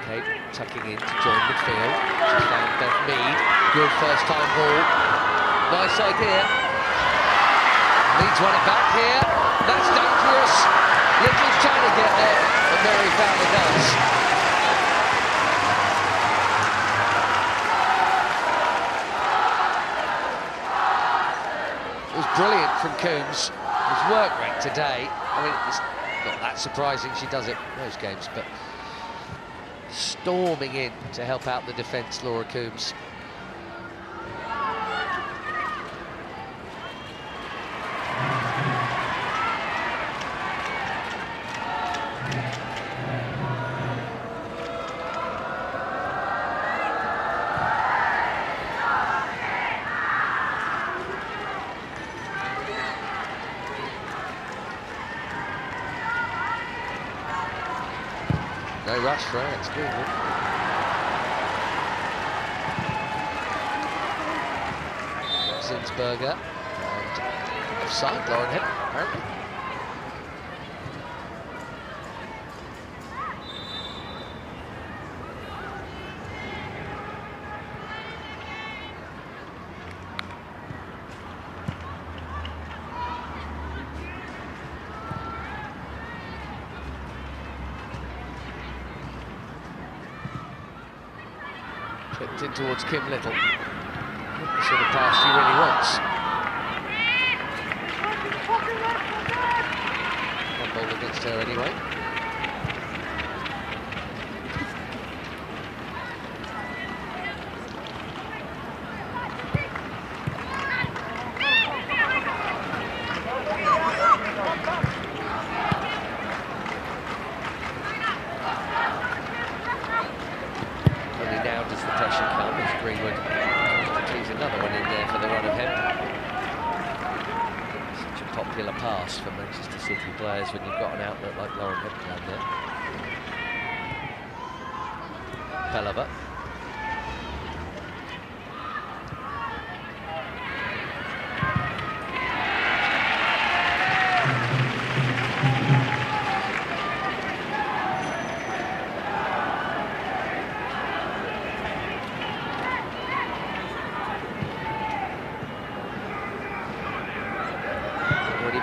Okay, tucking in to join midfield. She's found Beth Mead. Good first time ball. Nice idea. Leads one back here. That's dangerous. Little's trying to get there, but Mary Fowler does. It was brilliant from Coombs. His work rate today, I mean, it's not that surprising she does it in most games, but storming in to help out the defence, Laura Coombs. No rush for Alex Greenwood. Zinsberger and offside, Lauren Hebb, apparently. Kicked in towards Kim Little. The sort of pass she really wants. One ball against her anyway. Pass for Manchester City players when you've got an outlet like Lauren Hebb down there. Pelova.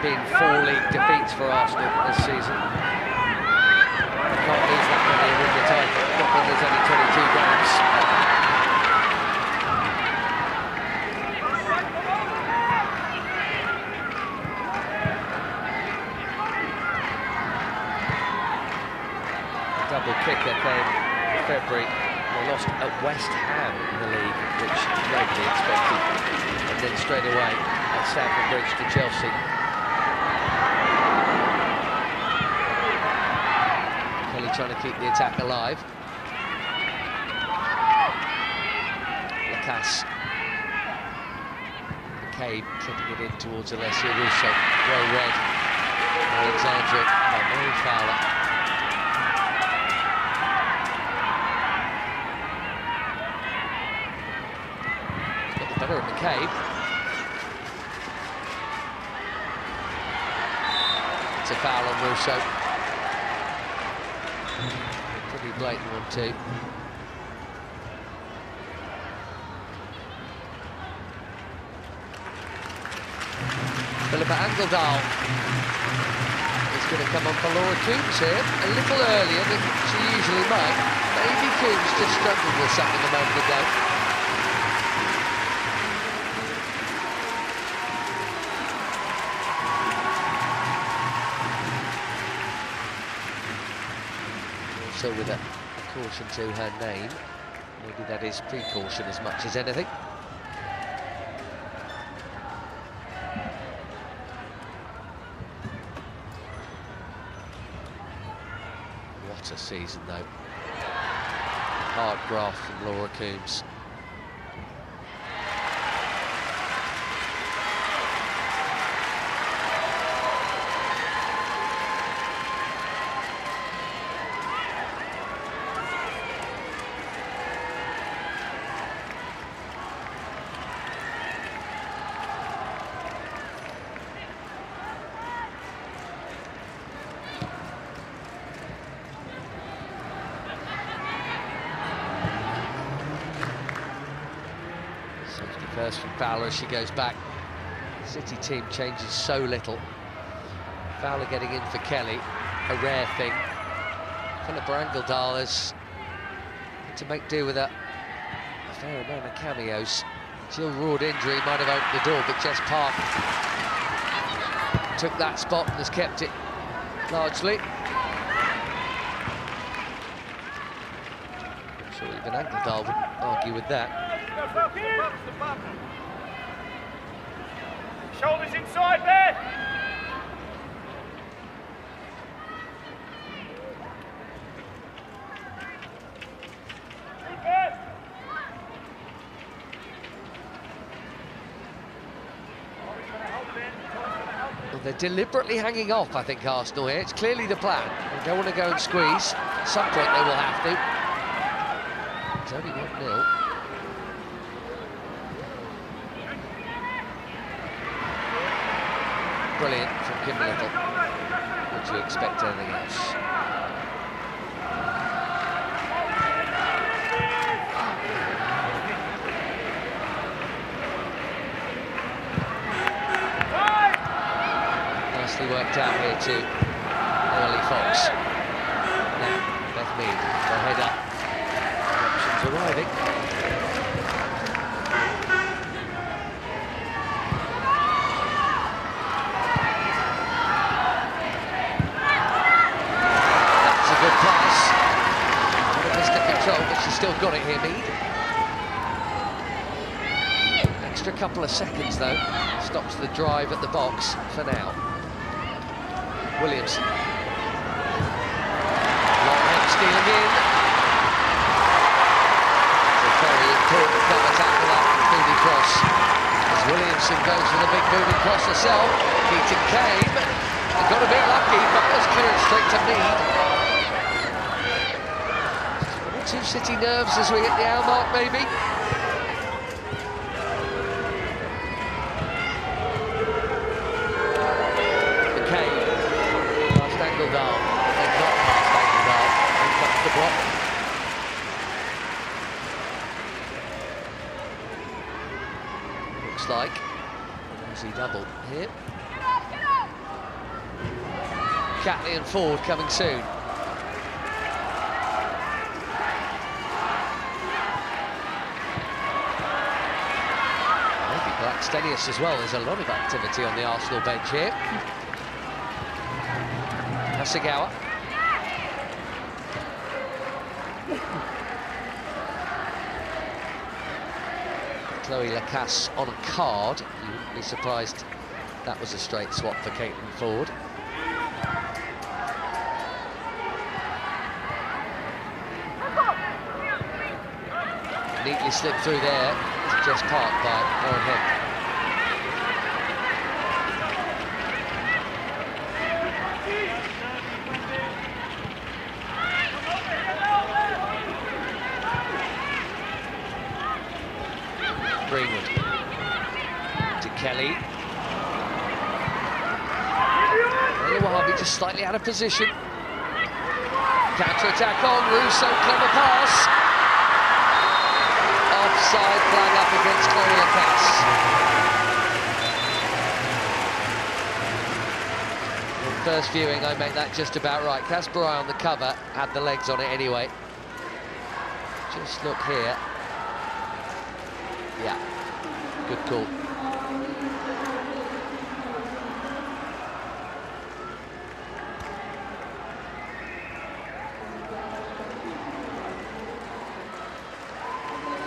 Been 4 league defeats for Arsenal this season. Can't lose that many and win the title, not when there's only 22 games. Double kicker came in February. They lost at West Ham in the league, which nobody expected. And then straight away at Stamford Bridge to Chelsea. Trying to keep the attack alive. Lacasse. McCabe tripping it in towards Alessia Russo. Well read. Alexandra. Oh, Mary Fowler. Got the better of McCabe. It's a foul on Russo. Pretty blatant one too. Philippa Angeldal is going to come on for Laura Coombs here, a little earlier than she usually might. Maybe Coombs just struggled with something a moment ago. Also with a caution to her name. Maybe that is precaution as much as anything. What a season though. Hard graft from Laura Coombs. First from Fowler as she goes back. City team changes so little. Fowler getting in for Kelly, a rare thing. Philippa Angeldal has had to make do with a fair amount of cameos. Jill Roord injury might have opened the door, but Jess Park took that spot and has kept it largely. I'm sure even Angeldal wouldn't argue with that. Shoulders inside there. Well, they're deliberately hanging off, I think, Arsenal here. It's clearly the plan. They don't want to go and squeeze. At some point they will have to. It's only 1-0. Brilliant from Kim Little. Would you expect anything else? Nicely worked out here to Early Fox. Now, Beth Mead, the head up. Options arriving. But she's still got it here, Mead. Extra couple of seconds, though. Stops the drive at the box for now. Williamson. Long stealing in. It's a very important cover tackle that moving cross. As Williamson goes for the big moving cross herself. Keaton came. And got a bit lucky, but was cleared straight to Mead. Two City nerves as we hit the hour mark, maybe. McCabe, past Angeldal, then not past Angeldal, and cuts the block. Looks like an easy double here. Catley and Ford coming soon. Stenius as well. There's a lot of activity on the Arsenal bench here. Hasegawa. Chloe Lacasse on a card. You wouldn't be surprised that was a straight swap for Caitlin Ford. Neatly slipped through there to Jess Park by Lauren Hemp. Greenwood to Kelly. Wahabi just slightly out of position. Counter-attack on, Russo, clever pass. Offside flag up against Chloe Lacasse. first viewing, I make that just about right. Kasper on the cover had the legs on it anyway. Just look here. Yeah, good call.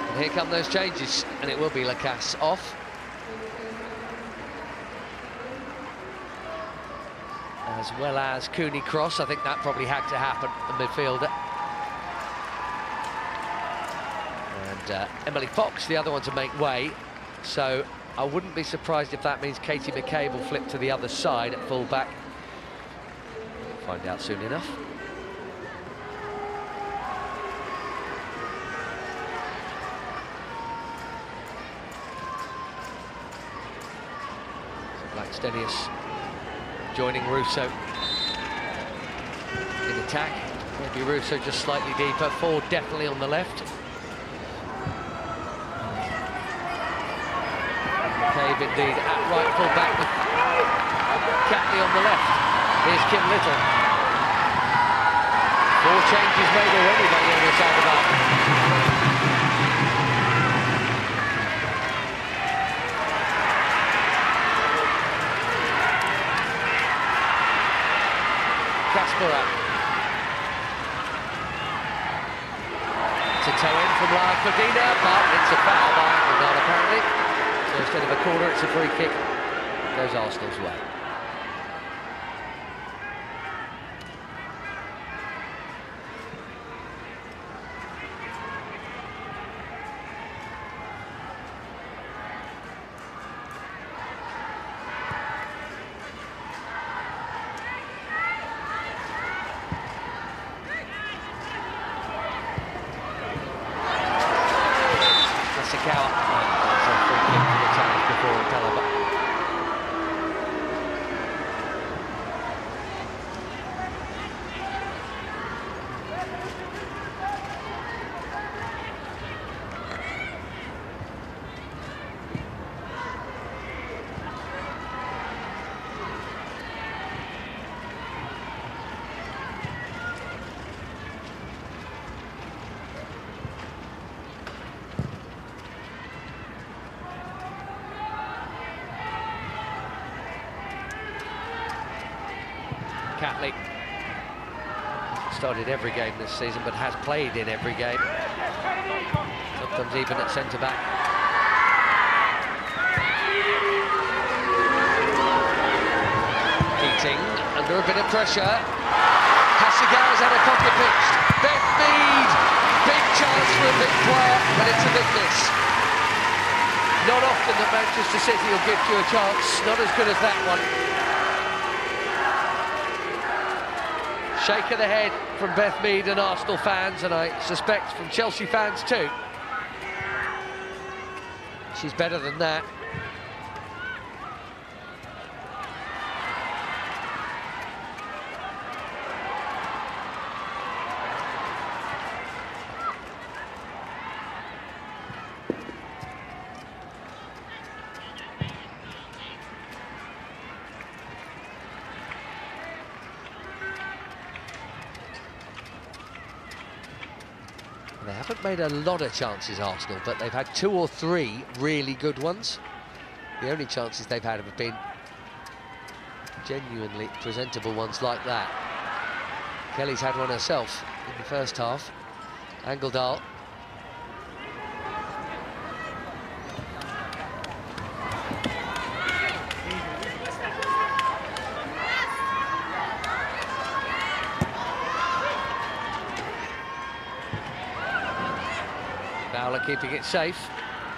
And here come those changes, and it will be Lacasse off. As well as Cooney Cross. I think that probably had to happen, the midfielder. And Emily Fox, the other one to make way. So I wouldn't be surprised if that means Katie McCabe will flip to the other side at full-back. We'll find out soon enough. So Blackstenius joining Russo in attack. Maybe Russo just slightly deeper. Ford definitely on the left. McCabe indeed at right full back with Catley on the left. Here's Kim Little. 4 changes made already by the other side of that. Kasper to toe in from Lara Cordina, but it's a foul by Angeldal apparently. So instead of a corner, it's a free kick. Goes Arsenal's way. Catley started every game this season, but has played in every game. Sometimes even at centre-back. Keating under a bit of pressure. Hasegawa's had a couple of pitched. Beth Mead, big chance for a big player, but it's a big miss. Not often that Manchester City will give you a chance, not as good as that one. Shake of the head from Beth Mead and Arsenal fans, and I suspect from Chelsea fans too. She's better than that. They haven't made a lot of chances, Arsenal, but they've had 2 or 3 really good ones. The only chances they've had have been genuinely presentable ones like that. Kelly's had one herself in the first half. Angeldal. Fowler keeping it safe.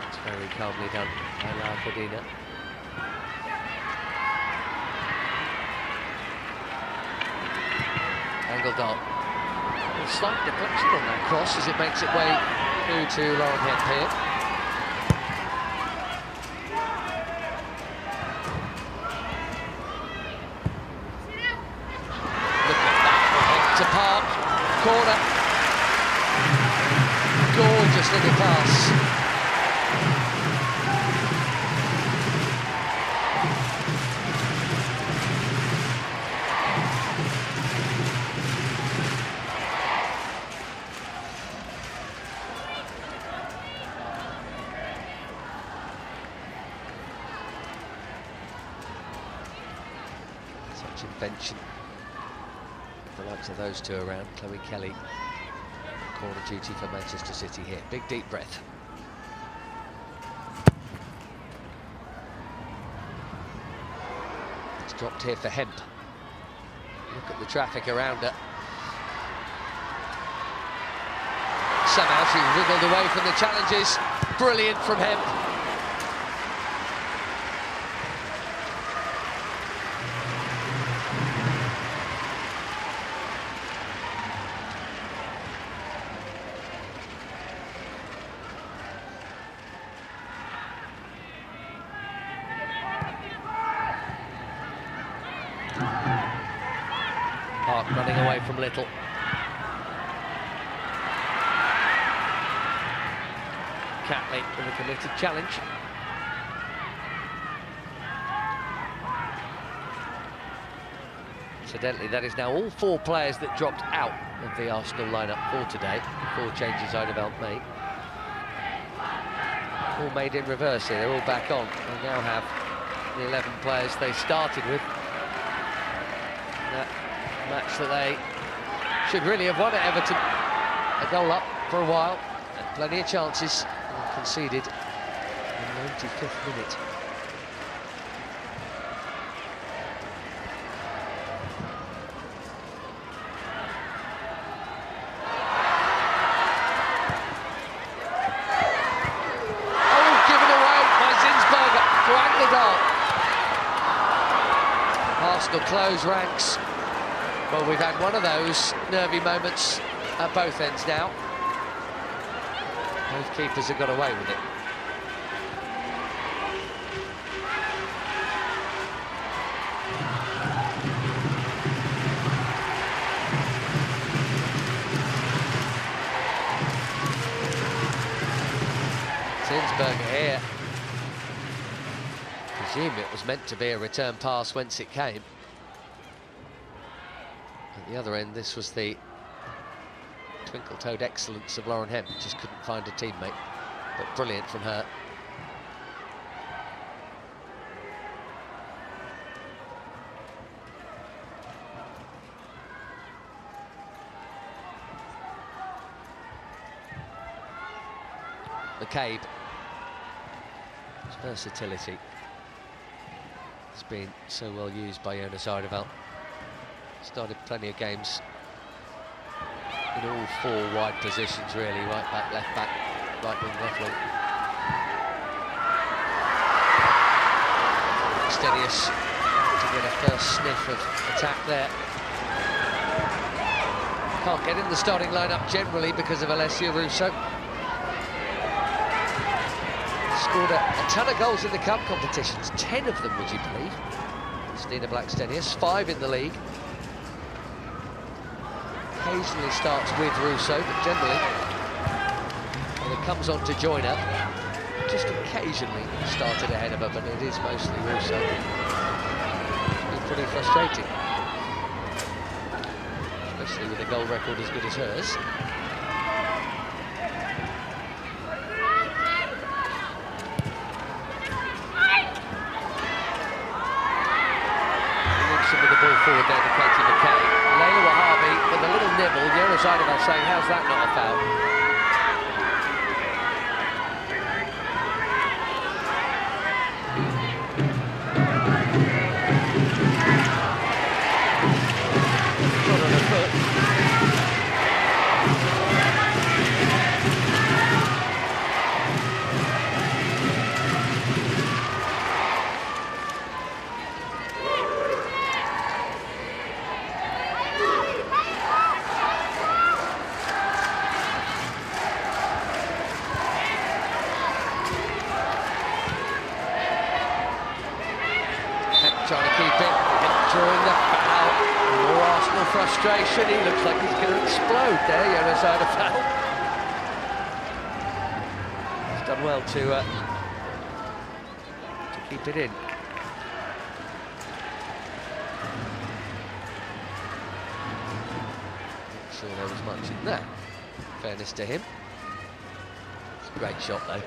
It's very calmly done by Lara Cordina. Angeldal. A slight deflection on that cross as it makes its way through to Lauren Hemp here. Look at that, to Park, corner. Gorgeous little pass. invention. The likes of those two around. Chloe Kelly, corner duty for Manchester City here. Big deep breath. It's dropped here for Hemp. Look at the traffic around her. Somehow she wriggled away from the challenges. Brilliant from Hemp. Park running away from Little. Catley with a committed challenge. Incidentally, that is now all 4 players that dropped out of the Arsenal lineup for today. 4 changes Eideveld made. All made in reverse here, they're all back on. They now have the 11 players they started with. That match that they should really have won at Everton. A goal up for a while, and plenty of chances, and conceded in the 95th minute. Oh, given away by Zinsberger to Angledal. Arsenal close ranks. Well, we've had one of those nervy moments at both ends now. Both keepers have got away with it. Zinsberger here. I presume it was meant to be a return pass whence it came. At the other end, this was the twinkle-toed excellence of Lauren Hemp. Just couldn't find a teammate, but brilliant from her. McCabe, his versatility has been so well used by Jonas Eideveld. Started plenty of games in all 4 wide positions, really. Right back, left back, right wing, left wing. Stenius to get a first sniff of attack there. Can't get in the starting lineup generally because of Alessia Russo. Scored a ton of goals in the cup competitions, 10 of them, would you believe? Stina Blackstenius, 5 in the league. Occasionally starts with Russo, but generally, when it comes on to join her, just occasionally started ahead of her, but it is mostly Russo. It's been pretty frustrating, especially with a goal record as good as hers. With the ball forward there to Katie McCabe. Layla Wahabi with a little nibble. Jonas Eideveld saying, how's that not a foul? Not on her foot. Trying to keep it, drawing the foul. More Arsenal frustration. He looks like he's going to explode there, Jonas Eideveld. He's done well to keep it in. Not sure there was much in that. Fairness to him. It's a great shot though.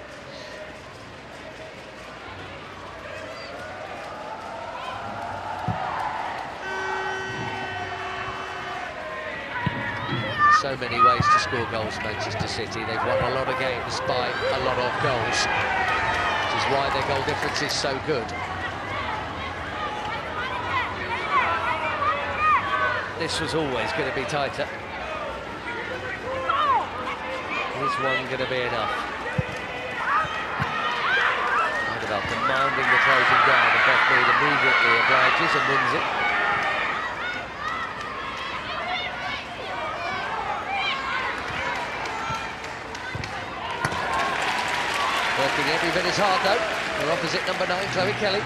So many ways to score goals, Manchester City. They've won a lot of games by a lot of goals, which is why their goal difference is so good. This was always going to be tighter. Is one going to be enough? About demanding the closing down, and Bethmead immediately obliges and wins it. Working every bit as hard though. Their opposite number 9, Chloe Kelly.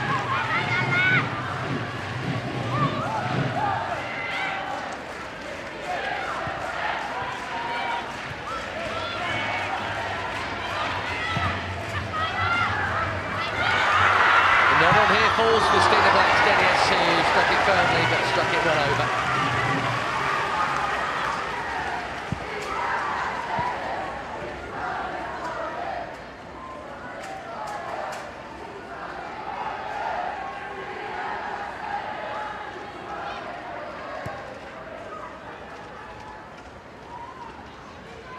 Falls for Stina Blackstenius, who struck it firmly but struck it well over.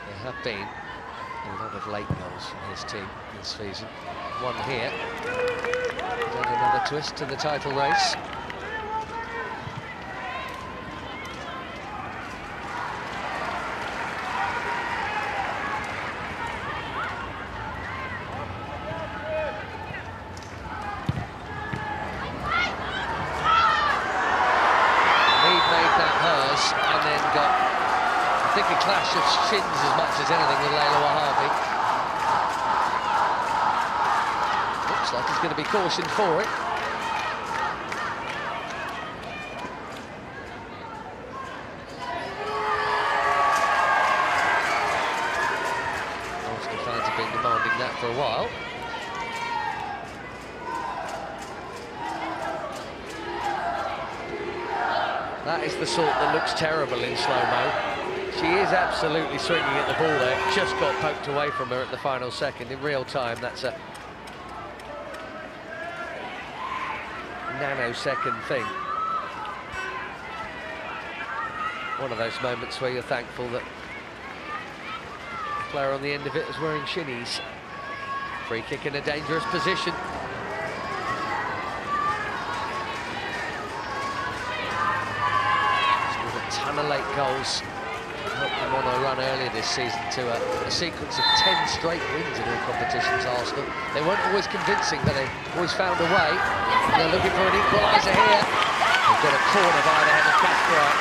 There have been a lot of late goals from his team this season. One here. And another twist to the title race. Mead made that hers and then got, I think, a clash of shins as much as anything with Layla Wahabi. Like he's going to be cautioned for it. Arsenal fans have been demanding that for a while. That is the sort that looks terrible in slow-mo. She is absolutely swinging at the ball there, just got poked away from her at the final second. In real time, that's a nanosecond thing. One of those moments where you're thankful that the player on the end of it is wearing shinnies. Free kick in a dangerous position. Scored a ton of late goals. Helped them on a run earlier this season to a sequence of 10 straight wins in all competitions, Arsenal. They weren't always convincing, but they always found a way. And they're looking for an equaliser here. They've got a corner by the head of Kasparov.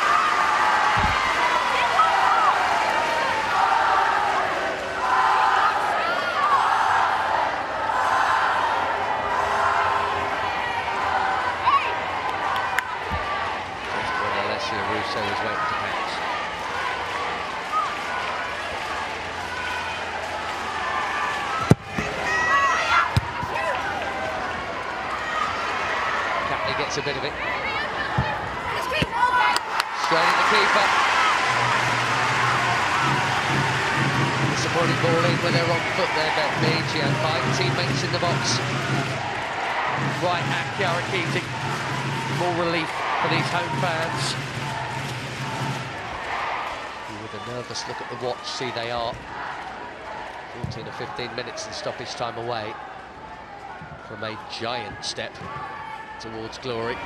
Just when Alessia Russo was waiting to bounce. Gets a bit of it. Straight at the keeper. Disappointing ball in with her wrong foot there, Bethmead. She had 5 teammates in the box. Right at Chiara Keating. More relief for these home fans. With a nervous look at the watch, see they are 14 or 15 minutes in stoppage time away from a giant step towards glory.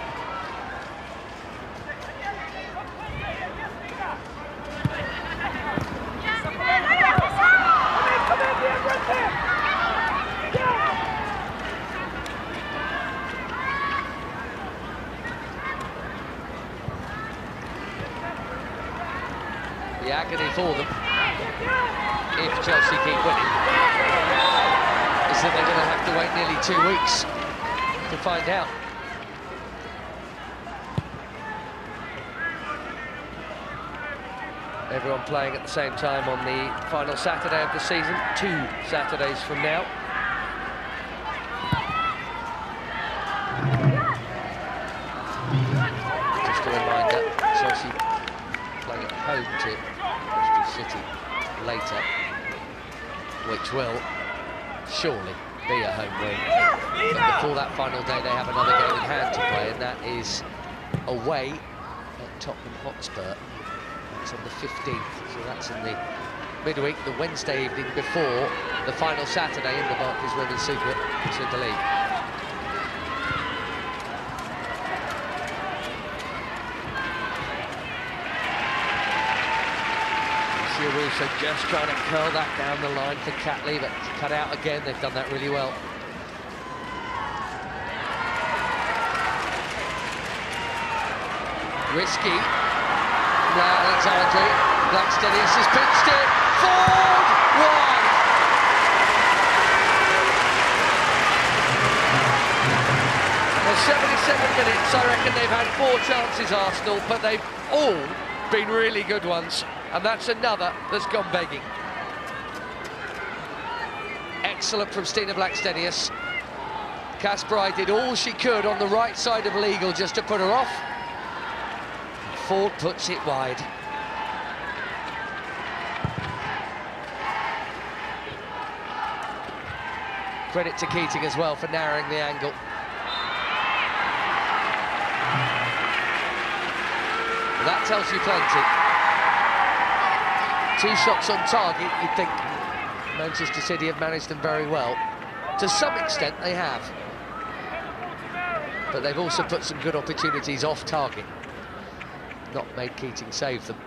The agony for them, if Chelsea keep winning, is that they're going to have to wait nearly 2 weeks to find out. Everyone playing at the same time on the final Saturday of the season, 2 Saturdays from now. Just a reminder, Chelsea playing at home to Manchester City later, which will surely be a home win. But before that final day, they have another game in hand to play, and that is away at Tottenham Hotspur. It's on the 15th, so that's in the midweek, the Wednesday evening before the final Saturday in the Barclays Women's Super League. Russo just trying to curl that down the line for Catley, but cut out again. They've done that really well. Risky. Now Alexandre. Blackstenius has pitched it. Forward! Wide! Well, 77 minutes. I reckon they've had 4 chances, Arsenal, but they've all been really good ones. And that's another that's gone begging. Excellent from Stina Blackstenius. Kasparov did all she could on the right side of legal just to put her off. Ford puts it wide. Credit to Keating as well for narrowing the angle. Well, that tells you plenty. 2 shots on target, you'd think Manchester City have managed them very well. To some extent, they have. But they've also put some good opportunities off target. Not made Keating save them.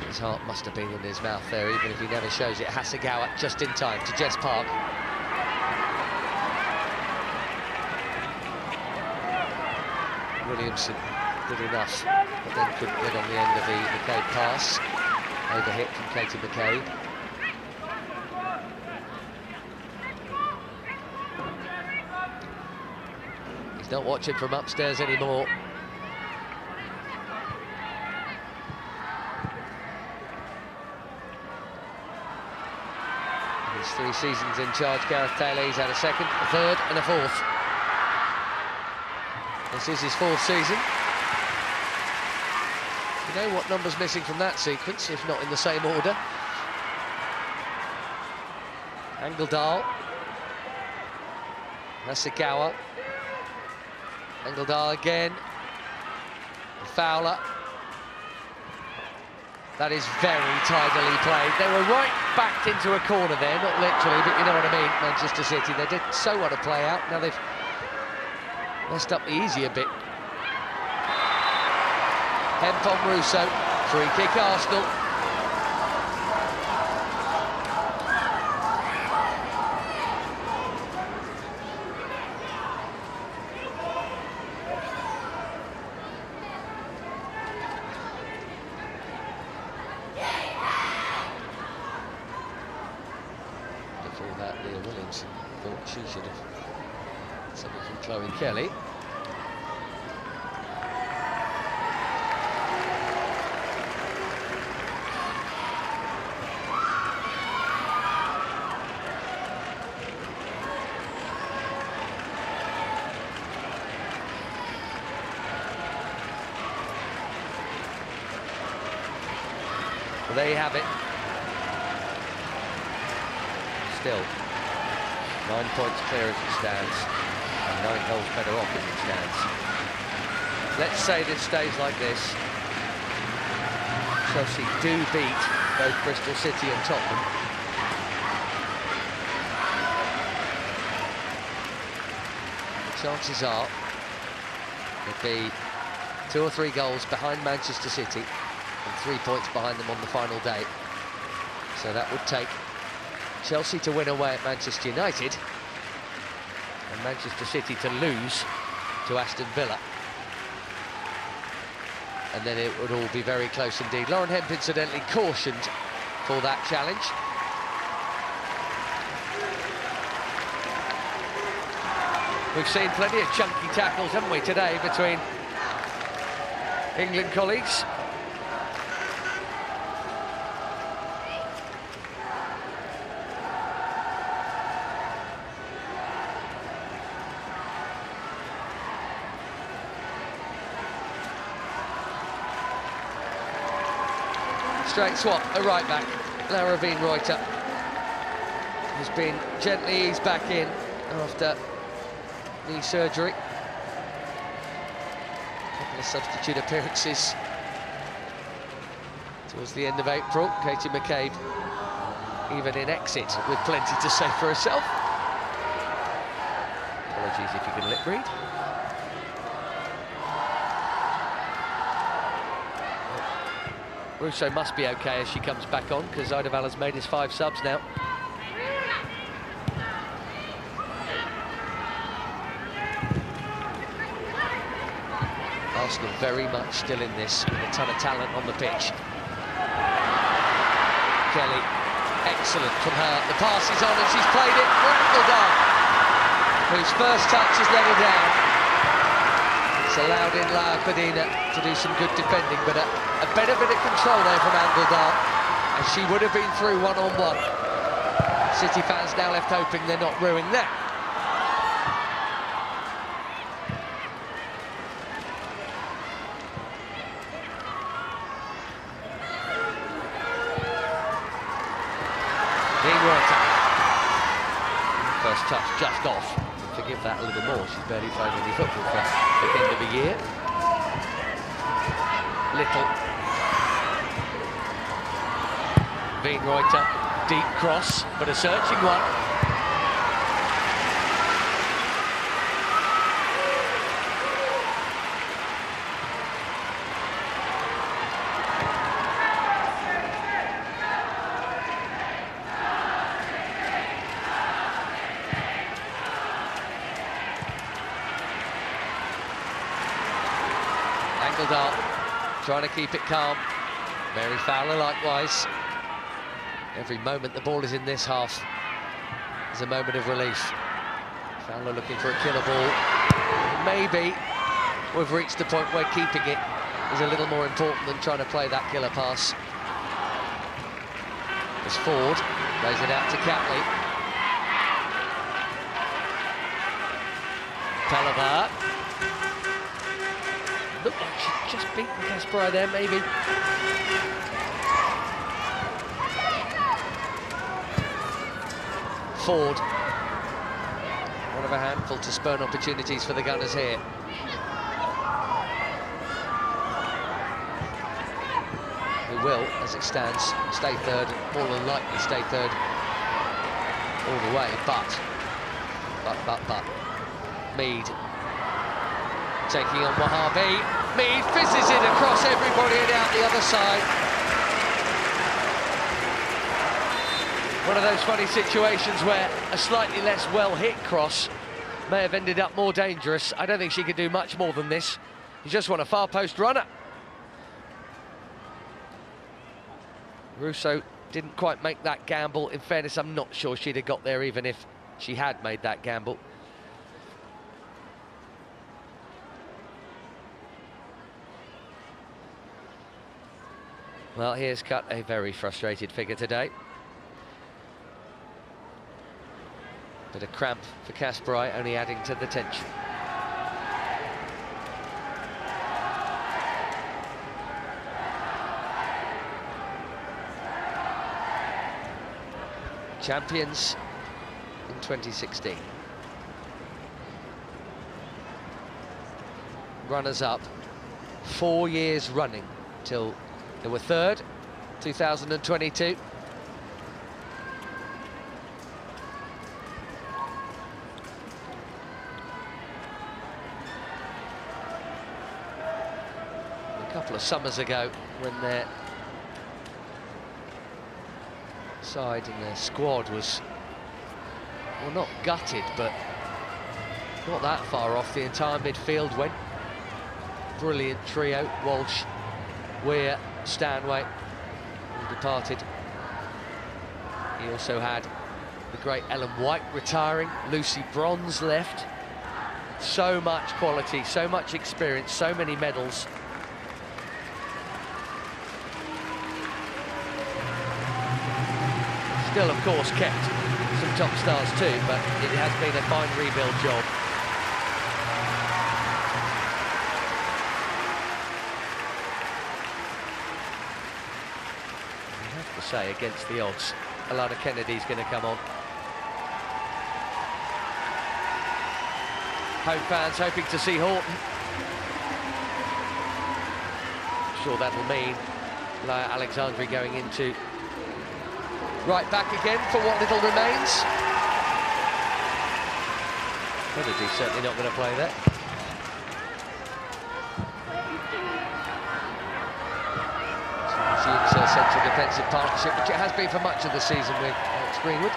His heart must have been in his mouth there, even if he never shows it. Hasegawa just in time to Jess Park. Williamson good enough, but then couldn't get on the end of the McCabe pass. Overhit from Katie McCabe. He's not watching from upstairs anymore. In his 3 seasons in charge, Gareth Taylor, he's had a second, a third and a fourth. This is his 4th season. You know what number's missing from that sequence, if not in the same order. Engeldahl. Hasegawa. Engeldahl again. Fowler. That is very tidily played. They were right backed into a corner there, not literally, but you know what I mean, Manchester City. They did so want to play out, now they've messed up the easier bit. Hemp on Russo, free kick Arsenal. Before that, Leah Williamson thought she should have something from Chloe Kelly. Well, there you have it. Still, 9 points clear as it stands, and 9 goals better off as it stands. Let's say this stays like this. Chelsea do beat both Bristol City and Tottenham. The chances are they'll be 2 or 3 goals behind Manchester City and 3 points behind them on the final day. So that would take Chelsea to win away at Manchester United and Manchester City to lose to Aston Villa. And then it would all be very close indeed. Lauren Hemp incidentally cautioned for that challenge. We've seen plenty of chunky tackles, haven't we, today between England colleagues. Straight swap, a right back, Laura Reuter, who's been gently eased back in after knee surgery. A couple of substitute appearances Towards the end of April, Katie McCabe, even in exit, with plenty to say for herself. Apologies if you can lip read. Russo must be okay as she comes back on, because Eidevall's made his 5 subs now. Arsenal very much still in this, with a ton of talent on the pitch. Kelly, excellent from her. The pass is on and she's played it for Angeldal, whose first touch has let her down. It's allowed in La Codina to do some good defending, but a better bit of control there from Angeldal, and she would have been through one-on-one. City fans now left hoping they're not ruining that. First touch just off. Forgive that a little more. She's barely played any football for the end of the year. Little. Wienreuter, deep cross, but a searching one. Angeldal trying to keep it calm. Mary Fowler likewise. Every moment the ball is in this half is a moment of relief. Fowler looking for a killer ball. Maybe we've reached the point where keeping it is a little more important than trying to play that killer pass. As Ford plays it out to Catley. Pelleva. Looked like she'd just beaten Kasparov there, maybe. Ford, one of a handful to spurn opportunities for the Gunners here. Who will, as it stands, stay third, more than likely stay third all the way, but Mead taking on Wahhabi. Mead fizzes it across everybody and out the other side. One of those funny situations where a slightly less well-hit cross may have ended up more dangerous. I don't think she could do much more than this. You just want a far post runner. Russo didn't quite make that gamble. In fairness, I'm not sure she'd have got there even if she had made that gamble. Well, here's cut a very frustrated figure today. Bit of cramp for Kasparov, only adding to the tension. Champions in 2016. Runners-up 4 years running till they were third, 2022. A couple of summers ago, when their side and their squad was, well, not gutted, but not that far off. The entire midfield went. Brilliant trio: Walsh, Weir, Stanway, who departed. He also had the great Ellen White retiring, Lucy Bronze left. So much quality, so much experience, so many medals. Still, of course, kept some top stars too, but it has been a fine rebuild job. Say, against the odds, Alana Kennedy's going to come on. Home fans hoping to see Horton. I'm sure that'll mean Alexandri going into right back again for what little remains. He's certainly not going to play there. Resumes a central defensive partnership, which it has been for much of the season with Alex Greenwood.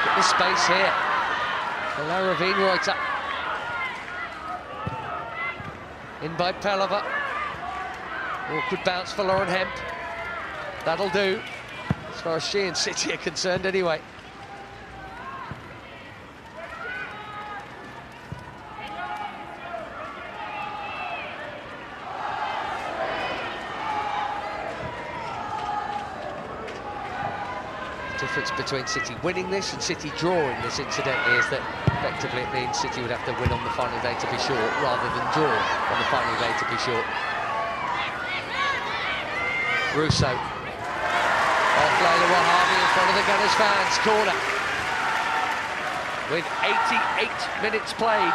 Get the space here. Hello, Reuter. In by Pelliver. Awkward bounce for Lauren Hemp. That'll do, as far as she and City are concerned anyway. The difference between City winning this and City drawing this, incidentally, is that effectively it means City would have to win on the final day to be short, rather than draw on the final day to be short. Russo. Off Layla Wahhabi in front of the Gunners fans. Corner. With 88 minutes played.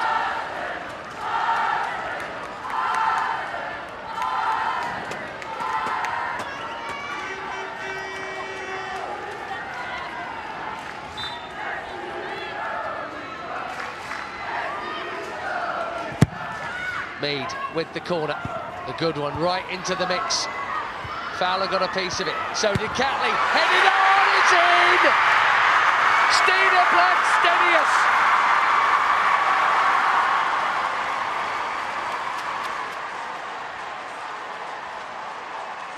Mead with the corner, a good one, right into the mix. Fowler got a piece of it, so did Catley. Headed on, it's in! Stina Blackstenius!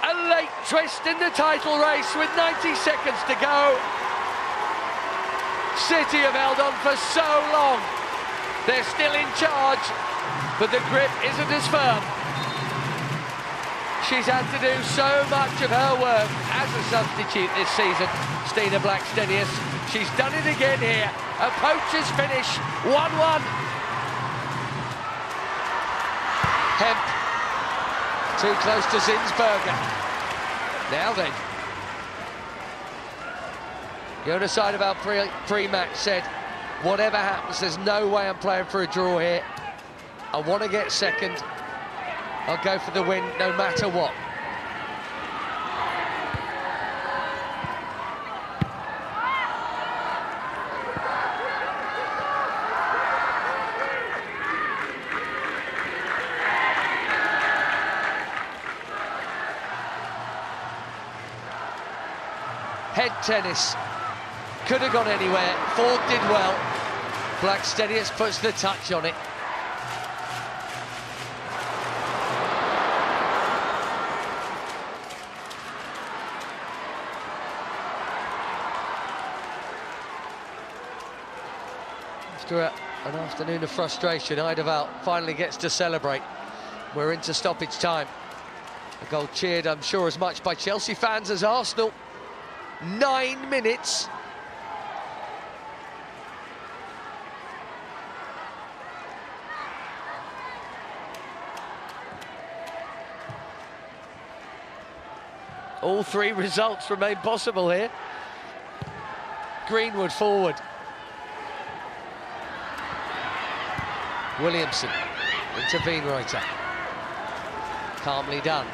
A late twist in the title race with 90 seconds to go. City have held on for so long. They're still in charge, but the grip isn't as firm. She's had to do so much of her work as a substitute this season, Stina Blackstenius. She's done it again here. A poacher's finish, 1-1. Hemp, too close to Zinsberger. Now then. Jonas Seideveld pre-match said, whatever happens, there's no way I'm playing for a draw here. I want to get second. I'll go for the win no matter what. Head tennis. Could have gone anywhere. Ford did well. Blackstenius puts the touch on it. After an afternoon of frustration, Seideveld finally gets to celebrate. We're into stoppage time. A goal cheered, I'm sure, as much by Chelsea fans as Arsenal. 9 minutes. All three results remain possible here. Greenwood forward. Williamson into Weinreiter. Calmly done.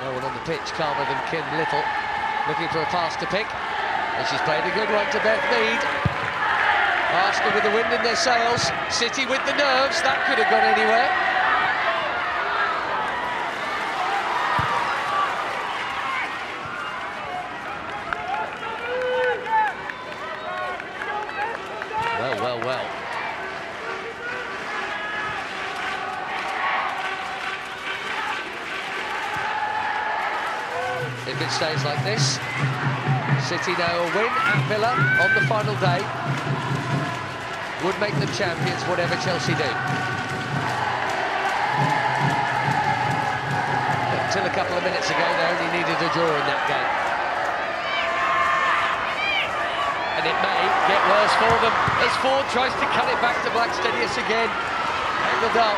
No one on the pitch calmer than Kim Little. Looking for a pass to pick. And she's played a good one to Beth Mead. Arsenal with the wind in their sails. City with the nerves. That could have gone anywhere. Well. If it stays like this, City now a win at Villa on the final day would make them champions, whatever Chelsea do. Until a couple of minutes ago, they only needed a draw in that game. And it may get worse for them as Ford tries to cut it back to Blackstenius again. Engeldahl.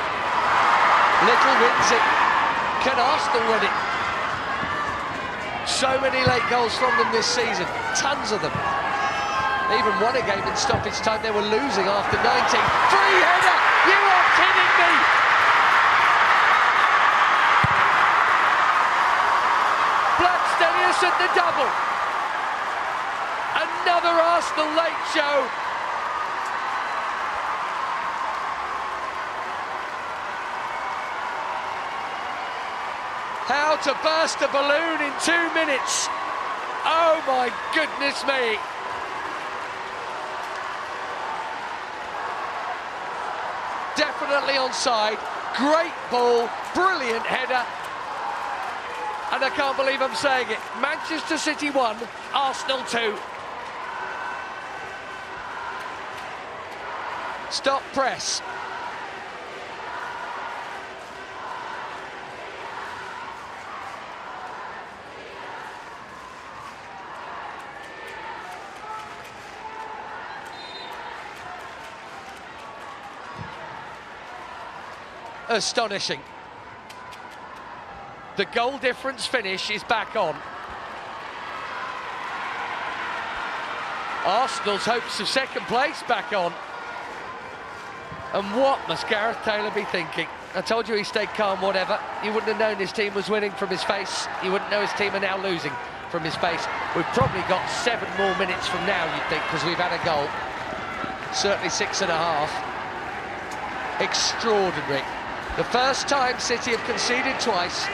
Little wins it. Can Arsenal win it? So many late goals from them this season, tons of them. They even won a game in stoppage time. They were losing after 90. Free header! You are kidding me! Blackstenius at the double. Another Arsenal late show. How to burst a balloon in 2 minutes. Oh my goodness me. Definitely onside. Great ball, brilliant header. And I can't believe I'm saying it. Manchester City 1, Arsenal 2. Stop press. Astonishing. The goal difference finish is back on. Arsenal's hopes of second place back on. And what must Gareth Taylor be thinking? I told you he stayed calm, whatever. You wouldn't have known his team was winning from his face. You wouldn't know his team are now losing from his face. We've probably got 7 more minutes from now, you'd think, because we've had a goal. Certainly 6.5. Extraordinary. The first time City have conceded twice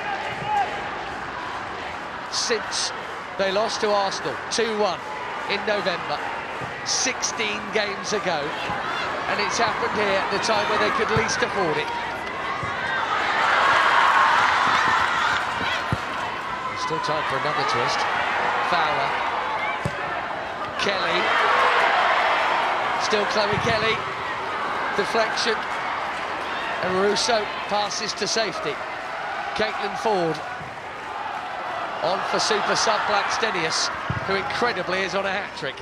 since they lost to Arsenal 2-1 in November, 16 games ago, and it's happened here at the time where they could least afford it. There's still time for another twist. Fowler. Kelly. Still Chloe Kelly. Deflection. And Russo passes to safety. Caitlin Ford on for super sub Blackstenius, who incredibly is on a hat-trick.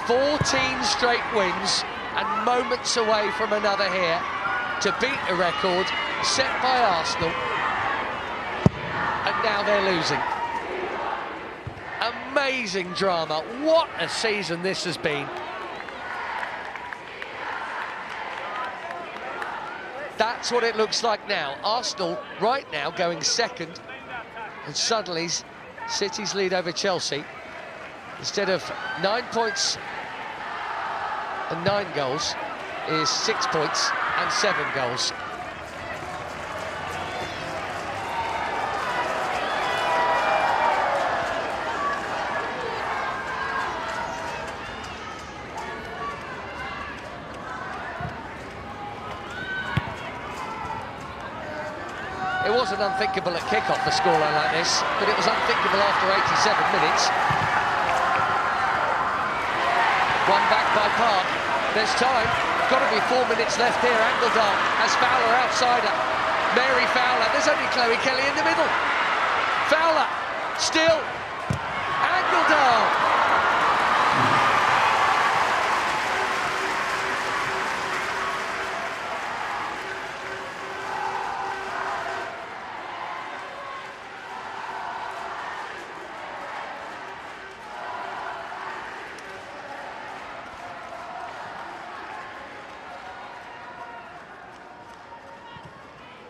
"14 straight wins and moments away from another here to beat a record set by Arsenal, and now they're losing." Amazing drama. What a season this has been. That's what it looks like now. Arsenal right now going second, and suddenly City's lead over Chelsea, instead of 9 points and 9 goals, is 6 points and 7 goals. It wasn't unthinkable at kick-off, a scoreline like this, but it was unthinkable after 87 minutes. One back by Park. There's time. Got to be 4 minutes left here. Angledal has Fowler outside her. Mary Fowler. There's only Chloe Kelly in the middle. Fowler. Still. Angledal.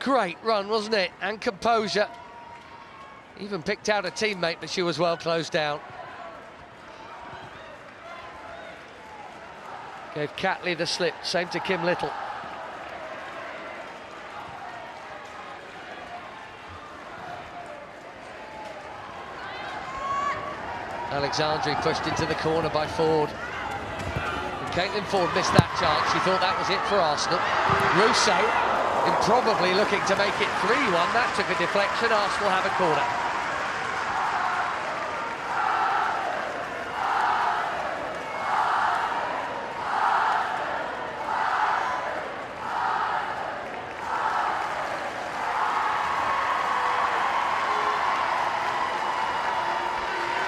Great run, wasn't it? And composure. Even picked out a teammate, but she was well closed down. Gave Catley the slip, same to Kim Little. Alexandri pushed into the corner by Ford. And Caitlin Ford missed that chance. She thought that was it for Arsenal. Russo. Probably looking to make it 3-1. That took a deflection. Arsenal have a corner.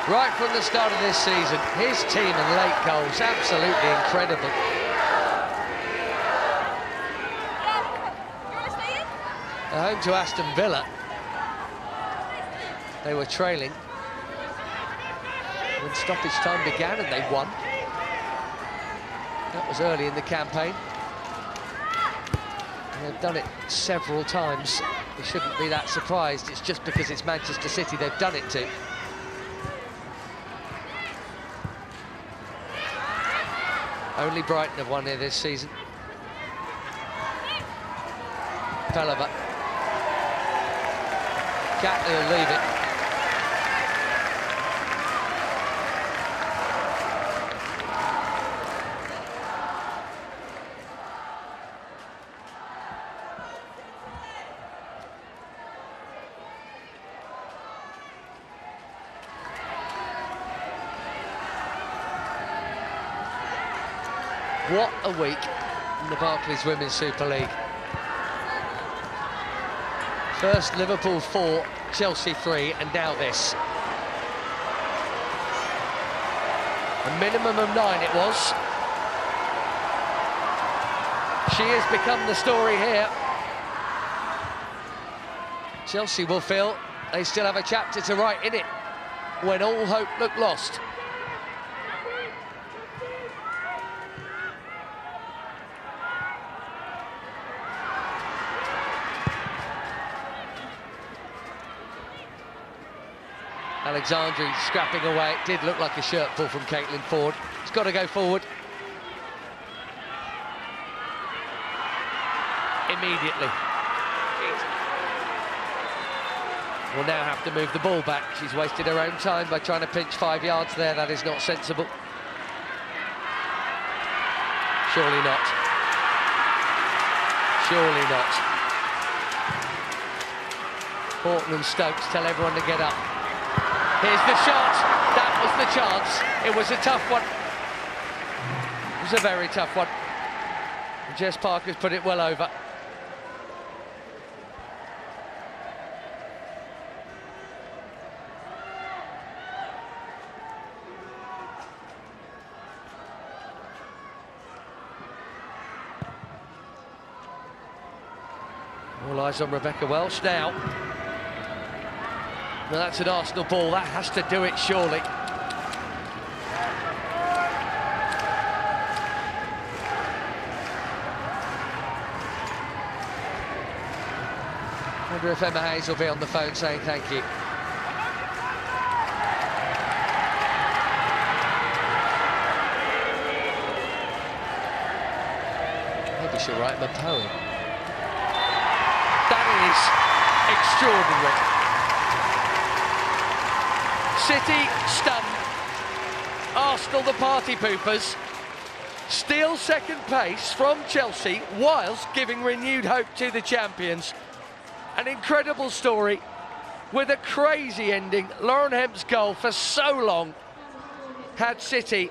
Right from the start of this season, his team and late goals, absolutely incredible. Home to Aston Villa. They were trailing when stoppage time began and they won. That was early in the campaign. And they've done it several times. We shouldn't be that surprised. It's just because it's Manchester City they've done it to. Only Brighton have won here this season. Pelliver. Catley will leave it. What a week in the Barclays Women's Super League. First Liverpool 4, Chelsea 3, and now this. A minimum of 9 it was. She has become the story here. Chelsea will feel they still have a chapter to write in it when all hope looked lost. Alexandri scrapping away. It did look like a shirt pull from Caitlin Ford. It's got to go forward. Immediately. Will now have to move the ball back. She's wasted her own time by trying to pinch 5 yards there. That is not sensible. Surely not. Surely not. Horton and Stokes tell everyone to get up. Here's the shot. That was the chance. It was a tough one. It was a very tough one. Jess Parker's put it well over. All eyes on Rebecca Welsh now. Well, that's an Arsenal ball. That has to do it, surely. I wonder if Emma Hayes will be on the phone saying thank you. Maybe she'll write him a poem. That is extraordinary. City stunned. Arsenal, the party poopers, steal second place from Chelsea whilst giving renewed hope to the champions. An incredible story with a crazy ending. Lauren Hemp's goal for so long had City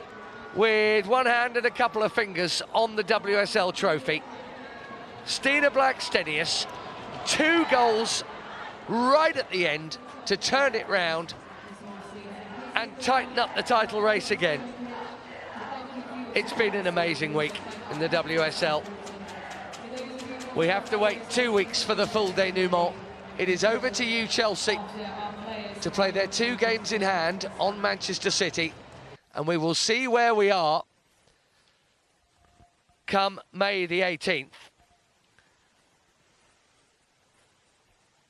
with one hand and a couple of fingers on the WSL trophy. Stina Blackstenius, 2 goals right at the end to turn it round and tighten up the title race again. It's been an amazing week in the WSL. We have to wait 2 weeks for the full denouement. It is over to you, Chelsea, to play their 2 games in hand on Manchester City, and we will see where we are come May the 18th.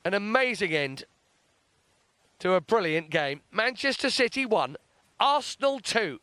An amazing end to a brilliant game. Manchester City 1, Arsenal 2.